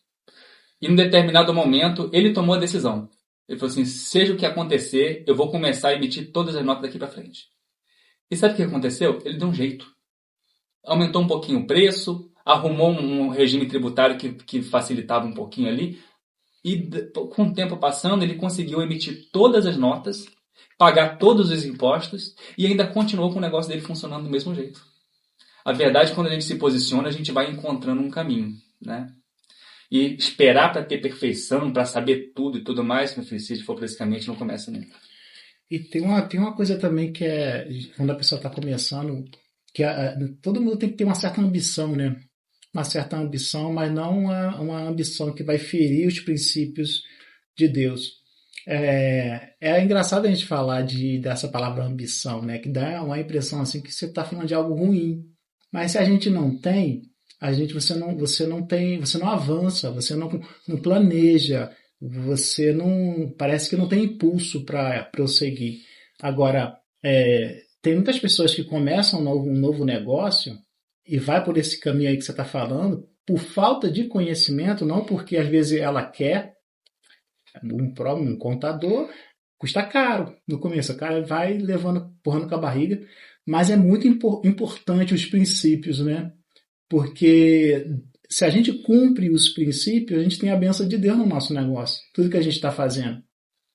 E num determinado momento, ele tomou a decisão. Ele falou assim: seja o que acontecer, eu vou começar a emitir todas as notas daqui para frente. E sabe o que aconteceu? Ele deu um jeito. Aumentou um pouquinho o preço, arrumou um regime tributário que facilitava um pouquinho ali. E com o tempo passando, ele conseguiu emitir todas as notas, pagar todos os impostos e ainda continuou com o negócio dele funcionando do mesmo jeito. A verdade, quando a gente se posiciona, a gente vai encontrando um caminho, né? E esperar para ter perfeição, para saber tudo e tudo mais, meu filho, se for por esse caminho, a gente não começa nunca. E tem uma coisa também que é, quando a pessoa está começando, que todo mundo tem que ter uma certa ambição, né? Uma certa ambição, mas não uma ambição que vai ferir os princípios de Deus. É engraçado a gente falar dessa palavra ambição, né? Que dá uma impressão assim que você está falando de algo ruim. Mas se a gente não tem, você não avança, você não planeja, você não, parece que não tem impulso para prosseguir. Agora, tem muitas pessoas que começam um novo negócio e vai por esse caminho aí que você está falando, por falta de conhecimento, não porque às vezes ela quer. Um contador custa caro no começo, o cara vai empurrando com a barriga, mas é muito importante os princípios, né? Porque se a gente cumpre os princípios, a gente tem a bênção de Deus no nosso negócio, tudo que a gente está fazendo.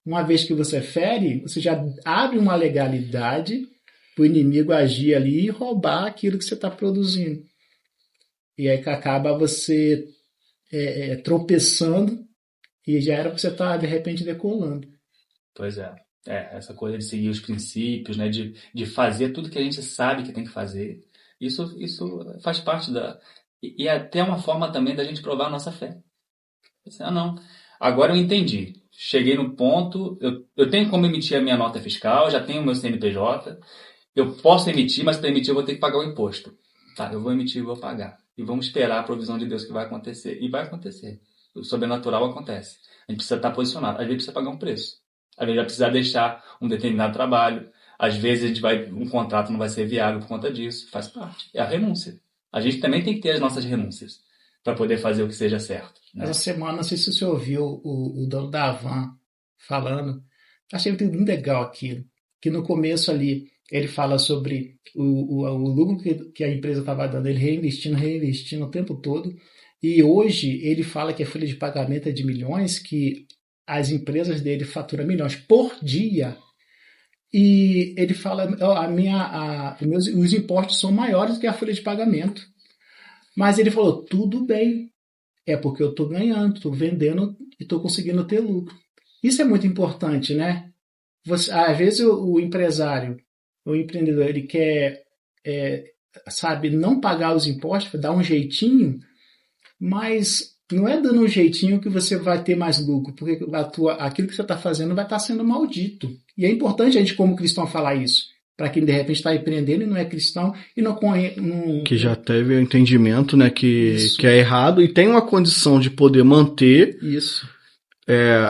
Uma vez que você fere, você já abre uma legalidade para o inimigo agir ali e roubar aquilo que você está produzindo. E aí que acaba você tropeçando e já era para você estar, de repente, decolando. Pois é. Essa coisa de seguir os princípios, né? De fazer tudo que a gente sabe que tem que fazer. Isso faz parte e até uma forma também da gente provar a nossa fé. Não. Agora eu entendi. Cheguei no ponto, eu tenho como emitir a minha nota fiscal, já tenho o meu CNPJ, eu posso emitir, mas para emitir eu vou ter que pagar o imposto. Tá, eu vou emitir e vou pagar. E vamos esperar a provisão de Deus que vai acontecer. E vai acontecer. O sobrenatural acontece. A gente precisa estar posicionado. Às vezes precisa pagar um preço. Às vezes vai precisar deixar um determinado trabalho. Às vezes um contrato não vai ser viável por conta disso. Faz parte. É a renúncia. A gente também tem que ter as nossas renúncias para poder fazer o que seja certo. Né? Essa semana, não sei se você ouviu o dono da Havan falando. Achei muito legal aquilo. Que no começo ali, ele fala sobre o lucro que a empresa estava dando. Ele reinvestindo o tempo todo. E hoje ele fala que a folha de pagamento é de milhões, que as empresas dele faturam milhões por dia. E ele fala, os impostos são maiores que a folha de pagamento. Mas ele falou, tudo bem, é porque eu estou ganhando, estou vendendo e estou conseguindo ter lucro. Isso é muito importante, né? Às vezes o empresário, o empreendedor, ele quer, não pagar os impostos, dar um jeitinho, mas não é dando um jeitinho que você vai ter mais lucro, porque aquilo que você está fazendo vai estar sendo maldito. E é importante a gente, como cristão, falar isso. Para quem de repente está empreendendo e não é cristão e não que já teve o entendimento, né, que é errado e tem uma condição de poder manter isso.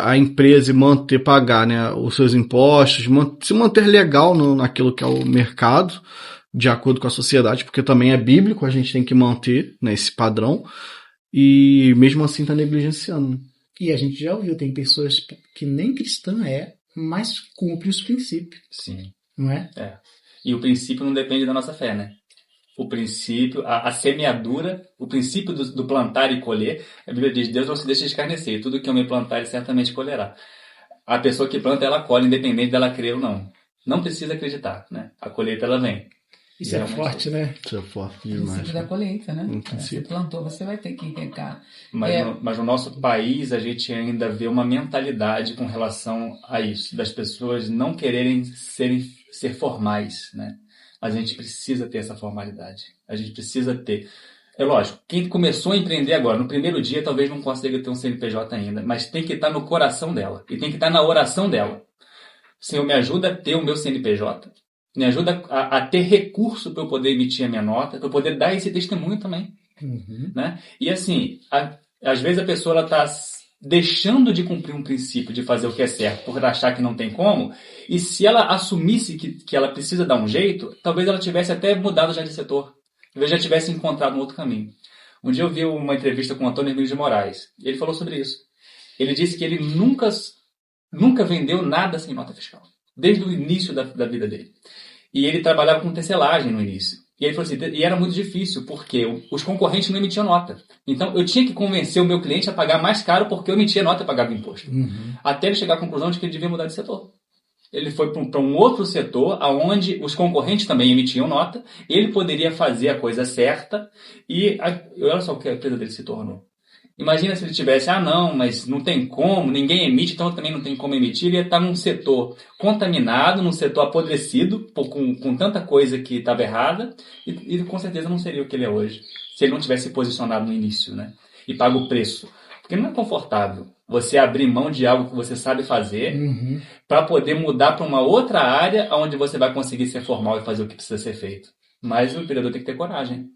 A empresa e pagar, né, os seus impostos, se manter legal naquilo que é o mercado, de acordo com a sociedade, porque também é bíblico, a gente tem que manter, né, esse padrão, e mesmo assim está negligenciando. Né? E a gente já ouviu, tem pessoas que nem cristã mas cumpre os princípios. Sim. Não é? E o princípio não depende da nossa fé, né? O princípio, a semeadura, o princípio do plantar e colher, a Bíblia diz, Deus não se deixa escarnecer, tudo que homem plantar, ele certamente colherá. A pessoa que planta, ela colhe, independente dela crer ou não. Não precisa acreditar, né? A colheita, ela vem. Isso é forte, né? Isso é forte demais. O princípio da colheita, né? Você plantou, você vai ter que entregar. Mas no nosso país, a gente ainda vê uma mentalidade com relação a isso, das pessoas não quererem ser formais, né? Mas a gente precisa ter essa formalidade. A gente precisa ter. É lógico, quem começou a empreender agora, no primeiro dia, talvez não consiga ter um CNPJ ainda, mas tem que estar no coração dela. E tem que estar na oração dela. Senhor, me ajuda a ter o meu CNPJ. Me ajuda a ter recurso para eu poder emitir a minha nota, para eu poder dar esse testemunho também. Uhum. Né? E assim, às vezes a pessoa está deixando de cumprir um princípio de fazer o que é certo por achar que não tem como, e se ela assumisse que ela precisa dar um jeito, talvez ela tivesse até mudado já de setor, talvez já tivesse encontrado um outro caminho. Um dia eu vi uma entrevista com o Antônio Hermílio de Moraes, e ele falou sobre isso. Ele disse que ele nunca vendeu nada sem nota fiscal, desde o início da vida dele. E ele trabalhava com tecelagem no início. E ele falou assim, e era muito difícil, porque os concorrentes não emitiam nota. Então, eu tinha que convencer o meu cliente a pagar mais caro porque eu emitia nota e pagava imposto. Uhum. Até ele chegar à conclusão de que ele devia mudar de setor. Ele foi para um outro setor, onde os concorrentes também emitiam nota, ele poderia fazer a coisa certa, e olha só o que a empresa dele se tornou. Imagina se ele tivesse, não, mas não tem como, ninguém emite, então também não tem como emitir. Ele ia estar num setor contaminado, num setor apodrecido, com tanta coisa que estava errada, e com certeza não seria o que ele é hoje, se ele não tivesse posicionado no início, né? E paga o preço. Porque não é confortável você abrir mão de algo que você sabe fazer para poder mudar para uma outra área onde você vai conseguir ser formal e fazer o que precisa ser feito. Mas o empreendedor tem que ter coragem.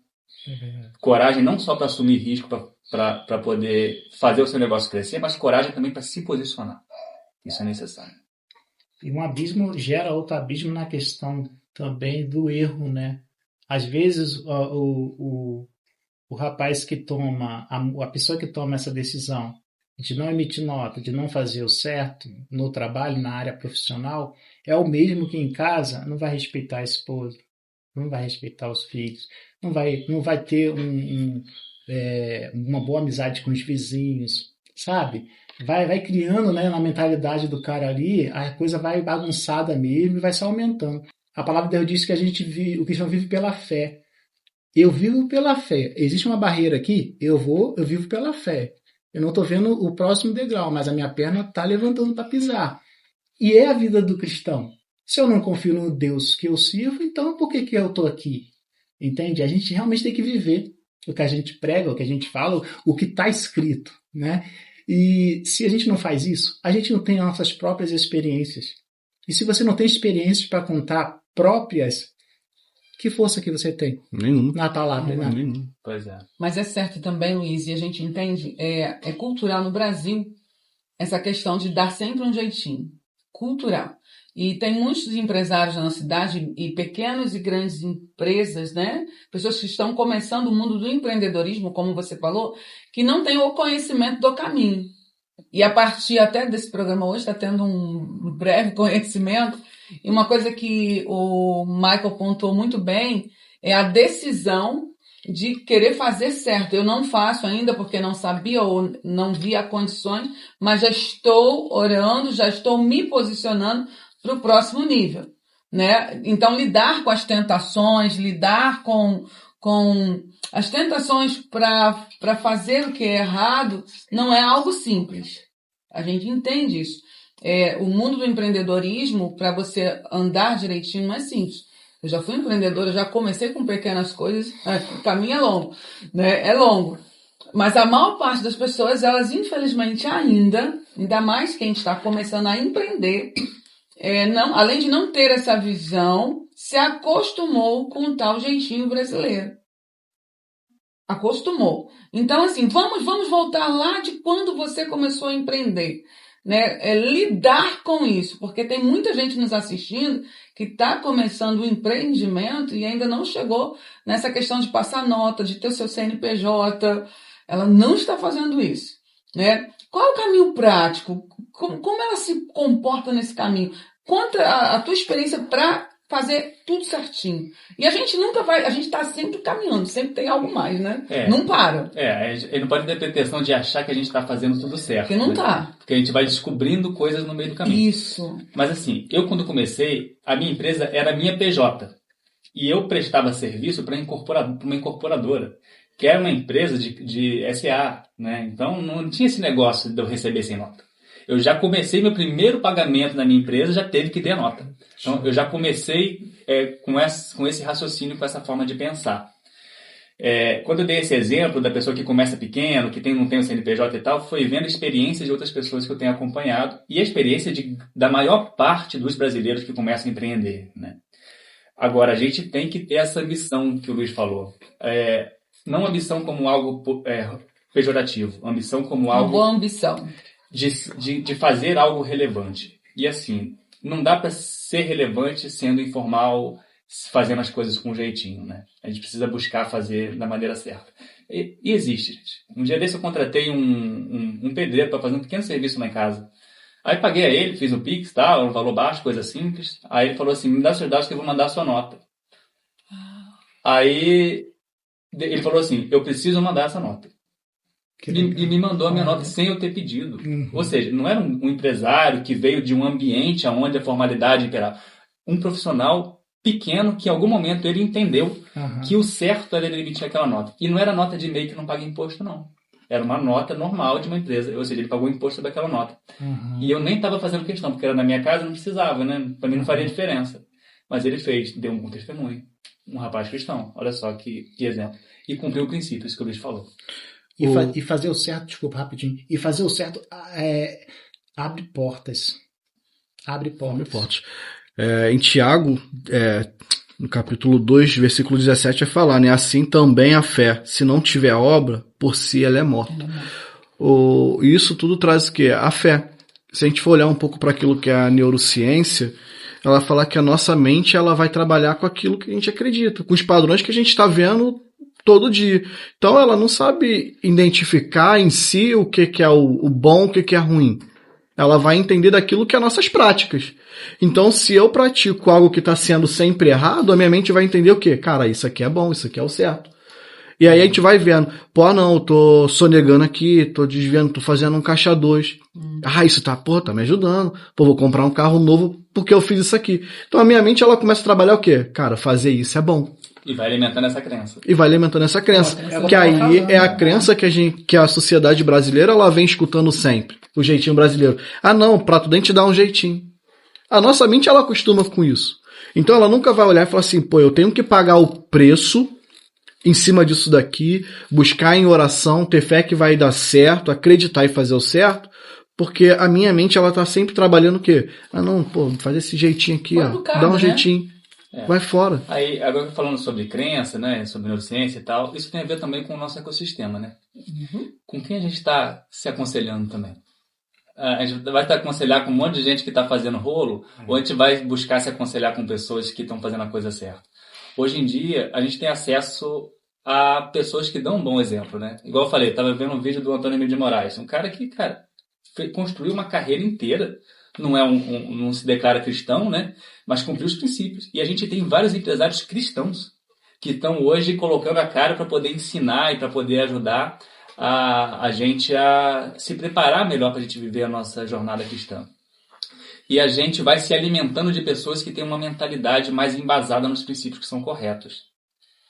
Coragem não só para assumir risco, para poder fazer o seu negócio crescer, mas coragem também para se posicionar. Isso é necessário. E um abismo gera outro abismo na questão também do erro, né? Às vezes o rapaz que toma, a pessoa que toma essa decisão de não emitir nota, de não fazer o certo no trabalho, na área profissional, é o mesmo que em casa não vai respeitar a esposa, não vai respeitar os filhos, não vai ter uma boa amizade com os vizinhos, sabe? Vai criando, né, na mentalidade do cara ali, a coisa vai bagunçada mesmo e vai se aumentando. A palavra de Deus diz que o cristão vive pela fé. Eu vivo pela fé. Existe uma barreira aqui, eu vivo pela fé. Eu não estou vendo o próximo degrau, mas a minha perna está levantando para pisar. E é a vida do cristão. Se eu não confio no Deus que eu sirvo, então por que eu estou aqui? Entende? A gente realmente tem que viver o que a gente prega, o que a gente fala, o que está escrito, né? E se a gente não faz isso, a gente não tem nossas próprias experiências. E se você não tem experiências para contar próprias, que força que você tem? Nenhum. Na palavra, né? Nenhum. Pois é. Mas é certo também, Luiz, e a gente entende, é cultural no Brasil essa questão de dar sempre um jeitinho. cultural. E tem muitos empresários na cidade, e pequenas e grandes empresas, né? Pessoas que estão começando o mundo do empreendedorismo, como você falou, que não têm o conhecimento do caminho. E a partir até desse programa hoje está tendo um breve conhecimento. E uma coisa que o Michael pontuou muito bem é a decisão de querer fazer certo. Eu não faço ainda porque não sabia ou não via condições, mas já estou orando, já estou me posicionando para o próximo nível, né? Então, lidar com as tentações, lidar com as tentações para fazer o que é errado não é algo simples. A gente entende isso. O mundo do empreendedorismo, para você andar direitinho, não é simples. Eu já fui empreendedora, já comecei com pequenas coisas, o caminho é longo, né? É longo. Mas a maior parte das pessoas, elas infelizmente ainda mais quem está começando a empreender, além de não ter essa visão, se acostumou com o tal jeitinho brasileiro. Acostumou. Então, assim, vamos voltar lá de quando você começou a empreender, né? Lidar com isso, porque tem muita gente nos assistindo que está começando o empreendimento e ainda não chegou nessa questão de passar nota, de ter o seu CNPJ. Ela não está fazendo isso, né? Qual é o caminho prático? Como ela se comporta nesse caminho? Conta a tua experiência para fazer tudo certinho. E a gente nunca vai, a gente está sempre caminhando, sempre tem algo mais, né? Não para. Ele não pode ter pretensão de achar que a gente está fazendo tudo certo. Porque não tá. Porque a gente vai descobrindo coisas no meio do caminho. Isso. Mas assim, eu quando comecei, a minha empresa era a minha PJ. E eu prestava serviço para uma incorporadora, que era uma empresa de SA, né? Então não tinha esse negócio de eu receber sem nota. Eu já comecei, meu primeiro pagamento na minha empresa já teve que ter nota. Então, eu já comecei com esse raciocínio, com essa forma de pensar. Quando eu dei esse exemplo da pessoa que começa pequeno, que não tem o CNPJ e tal, foi vendo a experiência de outras pessoas que eu tenho acompanhado e a experiência da maior parte dos brasileiros que começam a empreender, né? Agora, a gente tem que ter essa ambição que o Luiz falou. Não ambição como algo pejorativo, ambição como algo... Uma boa ambição. De fazer algo relevante. E assim, não dá para ser relevante sendo informal, fazendo as coisas com jeitinho, né? A gente precisa buscar fazer da maneira certa. E existe, gente. Um dia desse eu contratei um pedreiro para fazer um pequeno serviço lá em casa. Aí paguei a ele, fiz o Pix, tá, um valor baixo, coisa simples. Aí ele falou assim, me dá seus dados que eu vou mandar a sua nota. Aí ele falou assim, eu preciso mandar essa nota. E me mandou a minha nota sem eu ter pedido. Ou seja, não era um empresário que veio de um ambiente onde a formalidade imperava. Um profissional pequeno que em algum momento ele entendeu que o certo era ele emitir aquela nota. E não era nota de MEI que não paga imposto, não. Era uma nota normal de uma empresa. Ou seja, ele pagou o imposto daquela nota. E eu nem estava fazendo questão, porque era na minha casa, não precisava, né? Para mim não faria diferença. Mas ele fez, deu um bom testemunho. Um rapaz cristão. Olha só que exemplo. E cumpriu o princípio, isso que o Luiz falou. E fazer o certo, desculpa, rapidinho. E fazer o certo abre portas. Abre portas. Em Tiago, no capítulo 2, versículo 17, vai falar, né? Assim também a fé, se não tiver obra, por si ela é morta. Isso tudo traz o quê? A fé. Se a gente for olhar um pouco para aquilo que é a neurociência, ela fala que a nossa mente ela vai trabalhar com aquilo que a gente acredita, com os padrões que a gente está vendo todo dia. Então ela não sabe identificar em si o que é o bom, o que é ruim. Ela vai entender daquilo que é nossas práticas. Então se eu pratico algo que está sendo sempre errado, a minha mente vai entender o quê? Cara, isso aqui é bom, isso aqui é o certo. E aí a gente vai vendo, não, eu tô sonegando aqui, tô desviando, tô fazendo um caixa 2. Isso tá me ajudando. Vou comprar um carro novo porque eu fiz isso aqui. Então a minha mente, ela começa a trabalhar o quê? Cara, fazer isso é bom. E vai alimentando essa crença. Que aí é a crença que a sociedade brasileira, ela vem escutando sempre. O jeitinho brasileiro. Não, o prato dente dá um jeitinho. A nossa mente, ela acostuma com isso. Então ela nunca vai olhar e falar assim, eu tenho que pagar o preço em cima disso daqui, buscar em oração, ter fé que vai dar certo, acreditar e fazer o certo, porque a minha mente, ela tá sempre trabalhando o quê? Faz esse jeitinho aqui, dá um jeitinho, vai fora. Aí, agora falando sobre crença, né, sobre neurociência e tal, isso tem a ver também com o nosso ecossistema, né? Com quem a gente está se aconselhando também. a gente vai se aconselhar com um monte de gente que está fazendo rolo, ou a gente vai buscar se aconselhar com pessoas que estão fazendo a coisa certa? Hoje em dia, a gente tem acesso a pessoas que dão um bom exemplo, né? Igual eu falei, estava vendo um vídeo do Antônio Emílio de Moraes, um cara que, construiu uma carreira inteira, não se declara cristão, né? Mas cumpriu os princípios. E a gente tem vários empresários cristãos que estão hoje colocando a cara para poder ensinar e para poder ajudar a gente a se preparar melhor para a gente viver a nossa jornada cristã. E a gente vai se alimentando de pessoas que têm uma mentalidade mais embasada nos princípios que são corretos.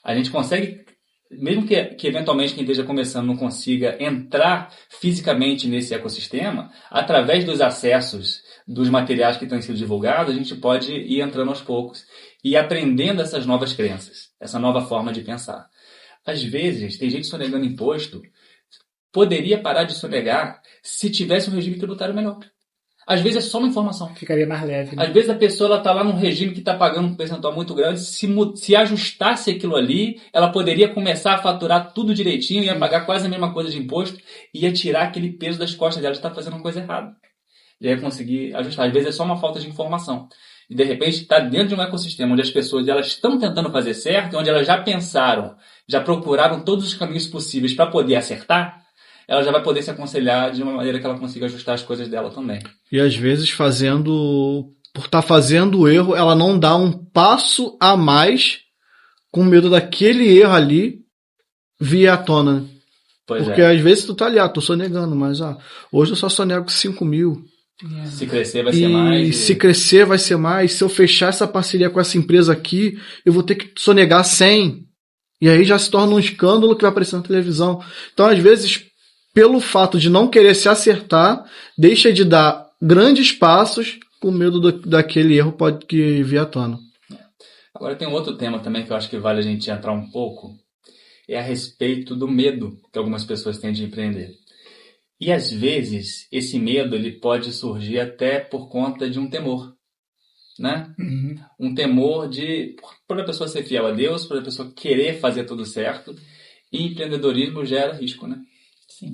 A gente consegue, mesmo que eventualmente quem esteja começando não consiga entrar fisicamente nesse ecossistema, através dos acessos dos materiais que estão sendo divulgados, a gente pode ir entrando aos poucos e aprendendo essas novas crenças, essa nova forma de pensar. Às vezes, tem gente sonegando imposto, poderia parar de sonegar se tivesse um regime tributário melhor. Às vezes é só uma informação. Ficaria mais leve. Né? Às vezes a pessoa está lá num regime que está pagando um percentual muito grande. Se ajustasse aquilo ali, ela poderia começar a faturar tudo direitinho, ia pagar quase a mesma coisa de imposto, ia tirar aquele peso das costas dela de estar fazendo uma coisa errada. Já ia conseguir ajustar. Às vezes é só uma falta de informação. E de repente está dentro de um ecossistema onde as pessoas elas estão tentando fazer certo, onde elas já pensaram, já procuraram todos os caminhos possíveis para poder acertar, ela já vai poder se aconselhar de uma maneira que ela consiga ajustar as coisas dela também. E às vezes por estar fazendo o erro, ela não dá um passo a mais com medo daquele erro ali vir à tona. Porque às vezes tu tá ali, tô sonegando, mas hoje eu só sonego 5 mil. Se crescer vai ser mais. Se crescer vai ser mais. Se eu fechar essa parceria com essa empresa aqui, eu vou ter que sonegar 100. E aí já se torna um escândalo que vai aparecer na televisão. Então, às vezes, pelo fato de não querer se acertar, deixa de dar grandes passos com medo daquele erro pode que vir à tona. Agora tem um outro tema também que eu acho que vale a gente entrar um pouco, é a respeito do medo que algumas pessoas têm de empreender. E às vezes esse medo ele pode surgir até por conta de um temor, né? Uhum. Um temor por a pessoa ser fiel a Deus, por a pessoa querer fazer tudo certo. E empreendedorismo gera risco, né? Sim.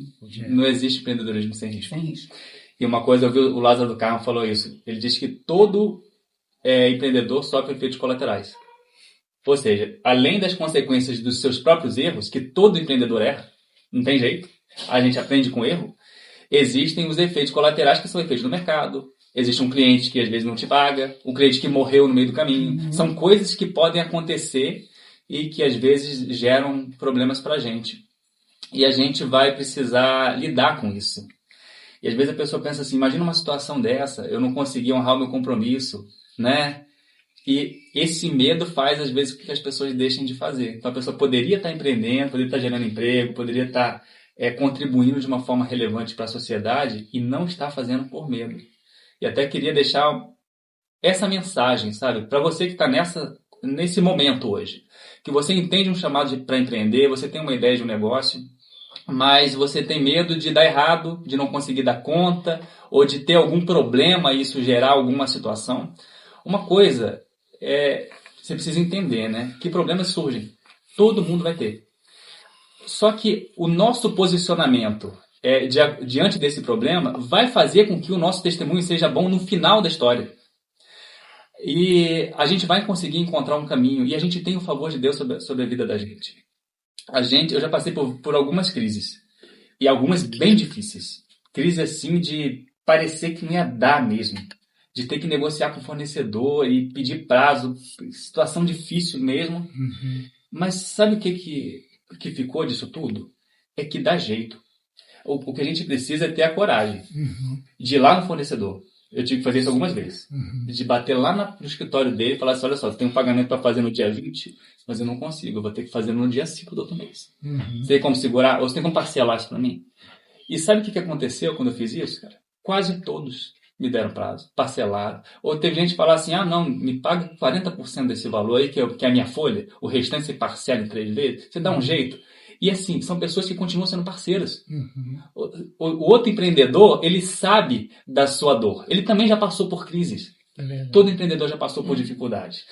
Não existe empreendedorismo sem risco. Sem risco. E uma coisa, eu vi o Lázaro do Carmo falou isso. Ele diz que todo empreendedor sofre efeitos colaterais. Ou seja, além das consequências dos seus próprios erros, que todo empreendedor erra, não tem jeito, a gente aprende com erro, existem os efeitos colaterais que são efeitos do mercado. Existe um cliente que às vezes não te paga, um cliente que morreu no meio do caminho. Uhum. São coisas que podem acontecer e que às vezes geram problemas para a gente. E a gente vai precisar lidar com isso. E às vezes a pessoa pensa assim, imagina uma situação dessa, eu não consegui honrar o meu compromisso, né? E esse medo faz às vezes com que as pessoas deixem de fazer. Então a pessoa poderia estar empreendendo, poderia estar gerando emprego, poderia estar contribuindo de uma forma relevante para a sociedade e não está fazendo por medo. E até queria deixar essa mensagem, sabe? Para você que está nesse momento hoje, que você entende um chamado para empreender, você tem uma ideia de um negócio, mas você tem medo de dar errado, de não conseguir dar conta, ou de ter algum problema e isso gerar alguma situação. Uma coisa você precisa entender, né? Que problemas surgem. Todo mundo vai ter. Só que o nosso posicionamento diante desse problema vai fazer com que o nosso testemunho seja bom no final da história. E a gente vai conseguir encontrar um caminho. E a gente tem o favor de Deus sobre a vida da gente. Eu já passei por algumas crises. E algumas bem difíceis. Crises assim de parecer que não ia dar mesmo. De ter que negociar com o fornecedor e pedir prazo. Situação difícil mesmo. Uhum. Mas sabe o que ficou disso tudo? É que dá jeito. O que a gente precisa é ter a coragem de ir lá no fornecedor. Eu tive que fazer isso algumas vezes. De bater lá no escritório dele e falar assim, olha só, você tem um pagamento para fazer no dia 20, mas eu não consigo, eu vou ter que fazer no dia 5 do outro mês. Você tem como segurar, ou você tem como parcelar isso para mim? E sabe o que aconteceu quando eu fiz isso, cara? Quase todos me deram prazo, parcelado. Ou teve gente que falava assim, não, me paga 40% desse valor aí, que é a minha folha, o restante você parcela em 3 vezes, você dá um jeito. E assim, são pessoas que continuam sendo parceiras. O outro empreendedor, ele sabe da sua dor. Ele também já passou por crises. Todo empreendedor já passou por dificuldades.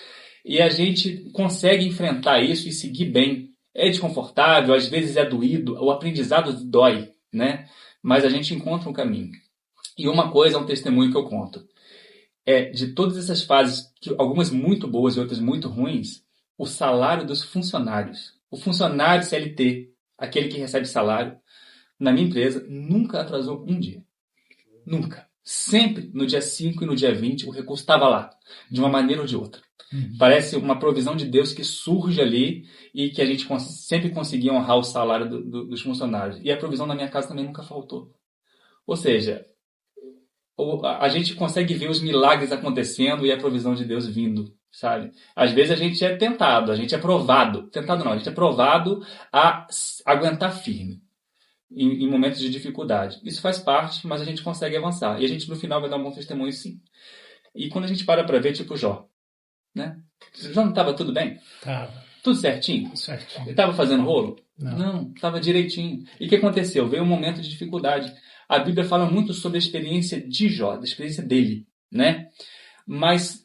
E a gente consegue enfrentar isso e seguir bem. É desconfortável, às vezes é doído, o aprendizado dói, né? Mas a gente encontra um caminho. E uma coisa é um testemunho que eu conto. De todas essas fases, algumas muito boas e outras muito ruins, o salário dos funcionários. O funcionário CLT, aquele que recebe salário, na minha empresa, nunca atrasou um dia. Nunca. Sempre no dia 5 e no dia 20, o recurso estava lá, de uma maneira ou de outra. Parece uma provisão de Deus que surge ali e que a gente sempre conseguia honrar o salário dos funcionários. E a provisão na minha casa também nunca faltou. Ou seja, a gente consegue ver os milagres acontecendo e a provisão de Deus vindo, sabe? Às vezes a gente é tentado, a gente é provado. Tentado não, a gente é provado a aguentar firme em momentos de dificuldade. Isso faz parte, mas a gente consegue avançar. E a gente no final vai dar um bom testemunho sim. E quando a gente para ver, tipo Jó, né? Jó não estava tudo bem? Tava. Tudo certinho? Certinho. Ele estava fazendo rolo? Não, estava direitinho. E o que aconteceu? Veio um momento de dificuldade. A Bíblia fala muito sobre a experiência de Jó, da experiência dele, né? Mas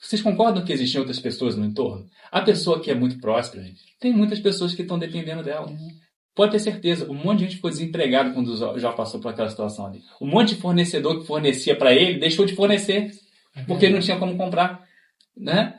vocês concordam que existem outras pessoas no entorno? A pessoa que é muito próspera, gente, tem muitas pessoas que estão dependendo dela. Pode ter certeza, um monte de gente ficou desempregado quando o Jó passou por aquela situação ali. Um monte de fornecedor que fornecia para ele deixou de fornecer, porque ele não tinha como comprar, né?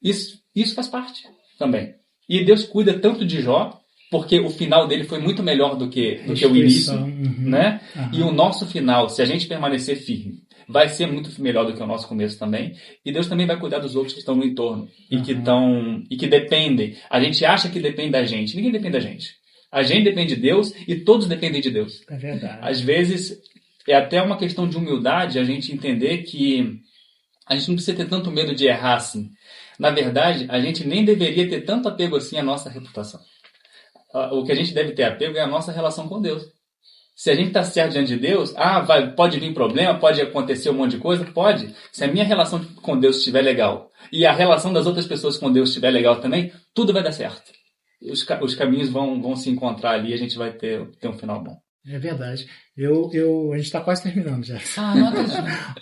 Isso faz parte também. E Deus cuida tanto de Jó, porque o final dele foi muito melhor do que o início, né? E o nosso final, se a gente permanecer firme, vai ser muito melhor do que o nosso começo também. E Deus também vai cuidar dos outros que estão no entorno e que dependem. A gente acha que depende da gente. Ninguém depende da gente. A gente depende de Deus e todos dependem de Deus. É verdade. Às vezes, é até uma questão de humildade a gente entender que a gente não precisa ter tanto medo de errar assim. Na verdade, a gente nem deveria ter tanto apego assim à nossa reputação. O que a gente deve ter apego é a nossa relação com Deus. Se a gente está certo diante de Deus, pode vir problema, pode acontecer um monte de coisa? Pode. Se a minha relação com Deus estiver legal e a relação das outras pessoas com Deus estiver legal também, tudo vai dar certo. Os caminhos vão se encontrar ali e a gente vai ter um final bom. É verdade. A gente está quase terminando já. Não acredito.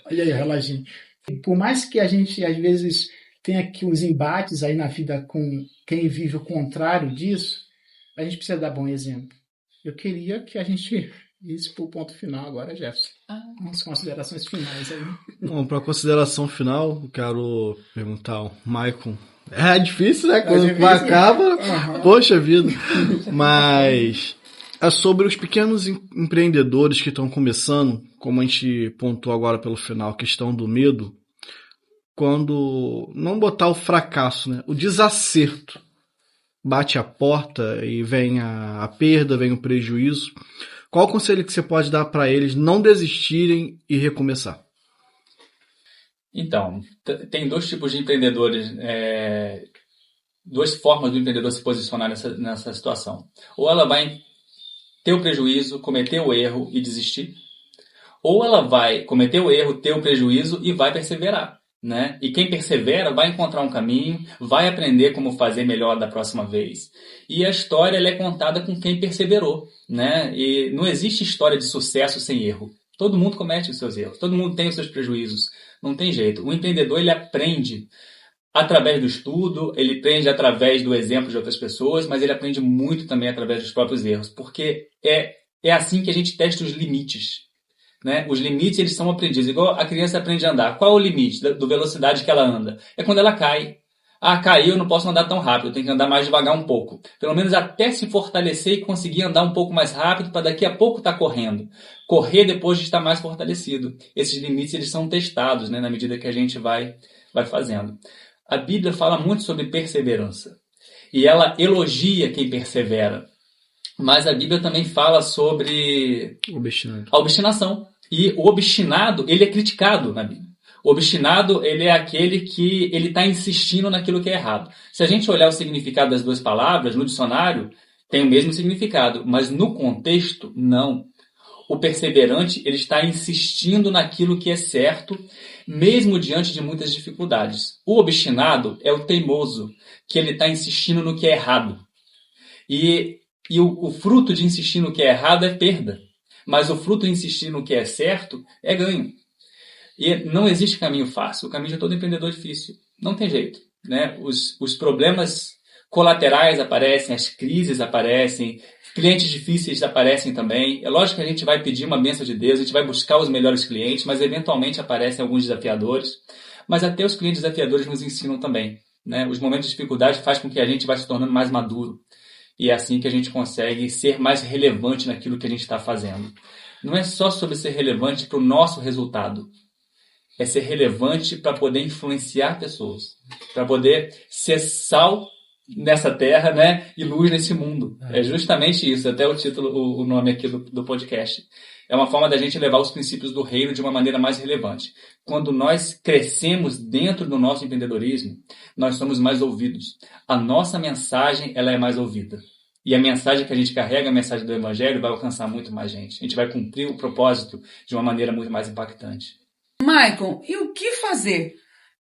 Olha aí o reloginho. Por mais que a gente, às vezes, tenha aqui uns embates aí na vida com quem vive o contrário disso, a gente precisa dar bom exemplo. Eu queria que a gente isso para o ponto final agora, Jefferson. Umas considerações finais aí. Bom, para a consideração final, eu quero perguntar ao Maicon. É difícil, né? Quando acaba, poxa vida. Mas é sobre os pequenos empreendedores que estão começando, como a gente pontuou agora pelo final, a questão do medo. Quando não botar o fracasso, né? O desacerto bate a porta e vem a perda, vem o prejuízo. Qual o conselho que você pode dar para eles não desistirem e recomeçar? Então, tem dois tipos de empreendedores, duas formas do empreendedor se posicionar nessa situação. Ou ela vai ter o prejuízo, cometer o erro e desistir, ou ela vai cometer o erro, ter o prejuízo e vai perseverar, né? E quem persevera vai encontrar um caminho, vai aprender como fazer melhor da próxima vez. E a história ela é contada com quem perseverou, né? E não existe história de sucesso sem erro. Todo mundo comete os seus erros, todo mundo tem os seus prejuízos. Não tem jeito. O empreendedor ele aprende através do estudo, ele aprende através do exemplo de outras pessoas, mas ele aprende muito também através dos próprios erros, porque é assim que a gente testa os limites. Né? Os limites eles são aprendidos, igual a criança aprende a andar. Qual é o limite da velocidade que ela anda? É quando ela cai. Caiu, eu não posso andar tão rápido, eu tenho que andar mais devagar um pouco. Pelo menos até se fortalecer e conseguir andar um pouco mais rápido para daqui a pouco estar correndo. Correr depois de estar mais fortalecido. Esses limites eles são testados, né, na medida que a gente vai fazendo. A Bíblia fala muito sobre perseverança. E ela elogia quem persevera. Mas a Bíblia também fala sobre a obstinação. E o obstinado, ele é criticado na Bíblia. O obstinado, ele é aquele que ele está insistindo naquilo que é errado. Se a gente olhar o significado das duas palavras, no dicionário, tem o mesmo significado, mas no contexto, não. O perseverante, ele está insistindo naquilo que é certo, mesmo diante de muitas dificuldades. O obstinado é o teimoso, que ele está insistindo no que é errado. E o fruto de insistir no que é errado é perda. Mas o fruto de insistir no que é certo é ganho. E não existe caminho fácil. O caminho de todo empreendedor é difícil. Não tem jeito. Né? Os problemas colaterais aparecem, as crises aparecem, clientes difíceis aparecem também. É lógico que a gente vai pedir uma bênção de Deus, a gente vai buscar os melhores clientes, mas eventualmente aparecem alguns desafiadores. Mas até os clientes desafiadores nos ensinam também, né? Os momentos de dificuldade fazem com que a gente vá se tornando mais maduro. E é assim que a gente consegue ser mais relevante naquilo que a gente está fazendo. Não é só sobre ser relevante para o nosso resultado. É ser relevante para poder influenciar pessoas. Para poder ser sal nessa terra, né? E luz nesse mundo. É justamente isso. Até o título, o nome aqui do podcast. É uma forma da gente levar os princípios do reino de uma maneira mais relevante. Quando nós crescemos dentro do nosso empreendedorismo, nós somos mais ouvidos. A nossa mensagem, ela é mais ouvida. E a mensagem que a gente carrega, a mensagem do Evangelho, vai alcançar muito mais gente. A gente vai cumprir o propósito de uma maneira muito mais impactante. Maicon, e o que fazer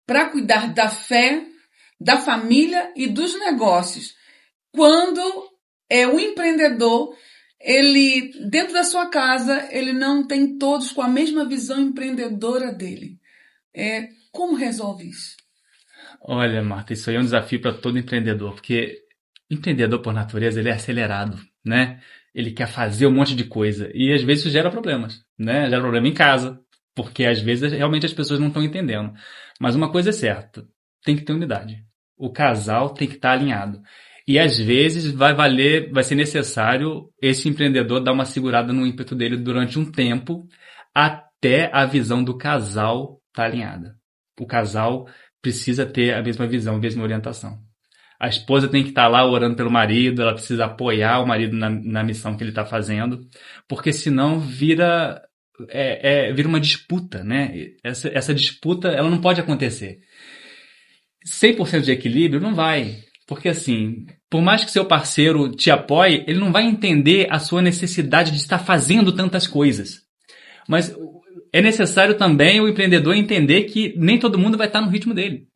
para cuidar da fé, da família e dos negócios quando o empreendedor, ele, dentro da sua casa, ele não tem todos com a mesma visão empreendedora dele? Como resolve isso? Olha, Marta, isso aí é um desafio para todo empreendedor, porque empreendedor, por natureza, ele é acelerado, né? Ele quer fazer um monte de coisa e, às vezes, isso gera problemas, né? Gera problema em casa, porque, às vezes, realmente as pessoas não estão entendendo. Mas uma coisa é certa, tem que ter unidade. O casal tem que estar alinhado. E, às vezes, vai ser necessário esse empreendedor dar uma segurada no ímpeto dele durante um tempo até a visão do casal estar alinhada. O casal precisa ter a mesma visão, a mesma orientação. A esposa tem que estar lá orando pelo marido, ela precisa apoiar o marido na missão que ele está fazendo, porque senão vira uma disputa, né? Essa disputa, ela não pode acontecer. 100% de equilíbrio não vai, porque assim, por mais que seu parceiro te apoie, ele não vai entender a sua necessidade de estar fazendo tantas coisas. Mas é necessário também o empreendedor entender que nem todo mundo vai estar no ritmo dele.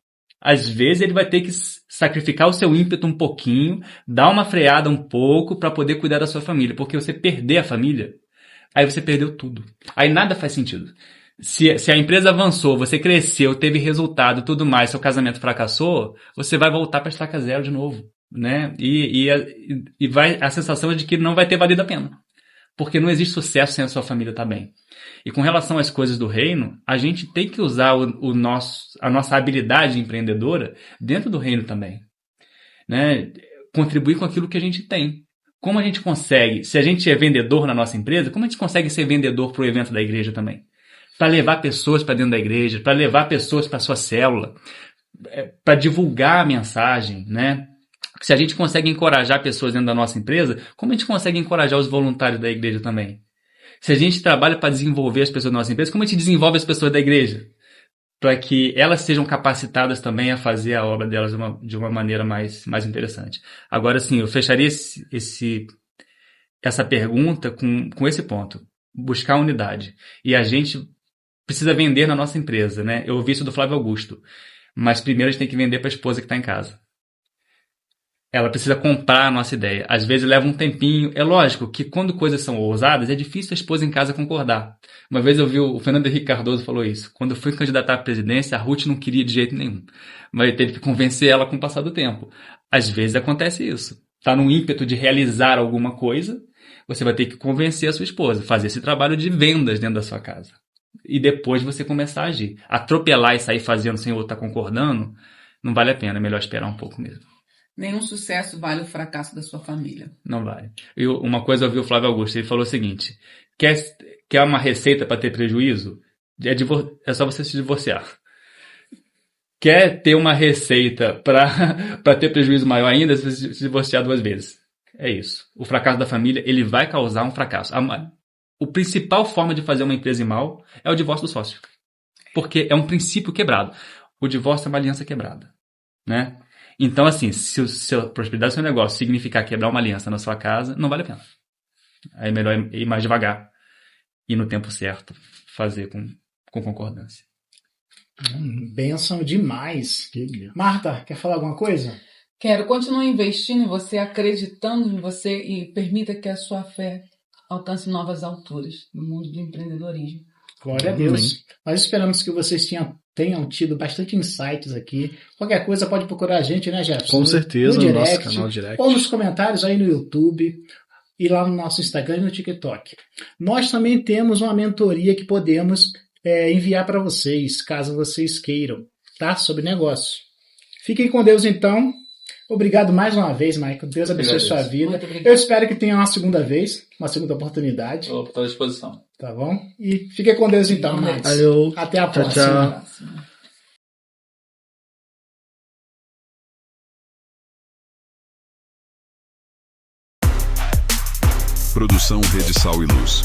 Às vezes ele vai ter que sacrificar o seu ímpeto um pouquinho, dar uma freada um pouco para poder cuidar da sua família. Porque você perder a família, aí você perdeu tudo. Aí nada faz sentido. Se a empresa avançou, você cresceu, teve resultado e tudo mais, seu casamento fracassou, você vai voltar para a estaca zero de novo, né? E vai a sensação é de que não vai ter valido a pena. Porque não existe sucesso sem a sua família estar bem. E com relação às coisas do reino, a gente tem que usar a nossa habilidade empreendedora dentro do reino também. Né? Contribuir com aquilo que a gente tem. Como a gente consegue, se a gente é vendedor na nossa empresa, como a gente consegue ser vendedor para o evento da igreja também? Para levar pessoas para dentro da igreja, para levar pessoas para a sua célula, para divulgar a mensagem, né? Se a gente consegue encorajar pessoas dentro da nossa empresa, como a gente consegue encorajar os voluntários da igreja também? Se a gente trabalha para desenvolver as pessoas da nossa empresa, como a gente desenvolve as pessoas da igreja? Para que elas sejam capacitadas também a fazer a obra delas de uma maneira mais interessante. Agora, sim, eu fecharia essa pergunta com esse ponto. Buscar unidade. E a gente precisa vender na nossa empresa, né? Eu ouvi isso do Flávio Augusto. Mas primeiro a gente tem que vender para a esposa que está em casa. Ela precisa comprar a nossa ideia. Às vezes leva um tempinho. É lógico que quando coisas são ousadas, é difícil a esposa em casa concordar. Uma vez eu vi o Fernando Henrique Cardoso falou isso. Quando eu fui candidatar à presidência, a Ruth não queria de jeito nenhum. Mas ele teve que convencer ela com o passar do tempo. Às vezes acontece isso. Está num ímpeto de realizar alguma coisa, você vai ter que convencer a sua esposa, fazer esse trabalho de vendas dentro da sua casa. E depois você começar a agir. Atropelar e sair fazendo sem o outro estar concordando, não vale a pena. É melhor esperar um pouco mesmo. Nenhum sucesso vale o fracasso da sua família. Não vale. E uma coisa eu ouvi o Flávio Augusto, ele falou o seguinte, quer uma receita para ter prejuízo? É só você se divorciar. Quer ter uma receita para ter prejuízo maior ainda? Você se divorciar 2 vezes. É isso. O fracasso da família, ele vai causar um fracasso. A principal forma de fazer uma empresa ir mal é o divórcio do sócio. Porque é um princípio quebrado. O divórcio é uma aliança quebrada, né? Então, assim, se a prosperidade do seu negócio significar quebrar uma aliança na sua casa, não vale a pena. Aí é melhor ir mais devagar e no tempo certo fazer com concordância. Bênção demais. Marta, quer falar alguma coisa? Quero. Continue investindo em você, acreditando em você e permita que a sua fé alcance novas alturas no mundo do empreendedorismo. Glória a Deus. Nós esperamos que vocês tenham tido bastante insights aqui. Qualquer coisa pode procurar a gente, né, Jefferson? Com certeza, no nosso direct, canal direct. ou nos comentários aí no YouTube e lá no nosso Instagram e no TikTok. Nós também temos uma mentoria que podemos enviar para vocês, caso vocês queiram, tá? Sobre negócio. Fiquem com Deus, então. Obrigado mais uma vez, Michael. Deus abençoe sua vida. Eu espero que tenha uma segunda vez, uma segunda oportunidade. Estou à disposição. Tá bom? E fiquem com Deus, então, Max. Valeu. Até a Tchau, próxima. tchau. Produção Rede Sal e Luz.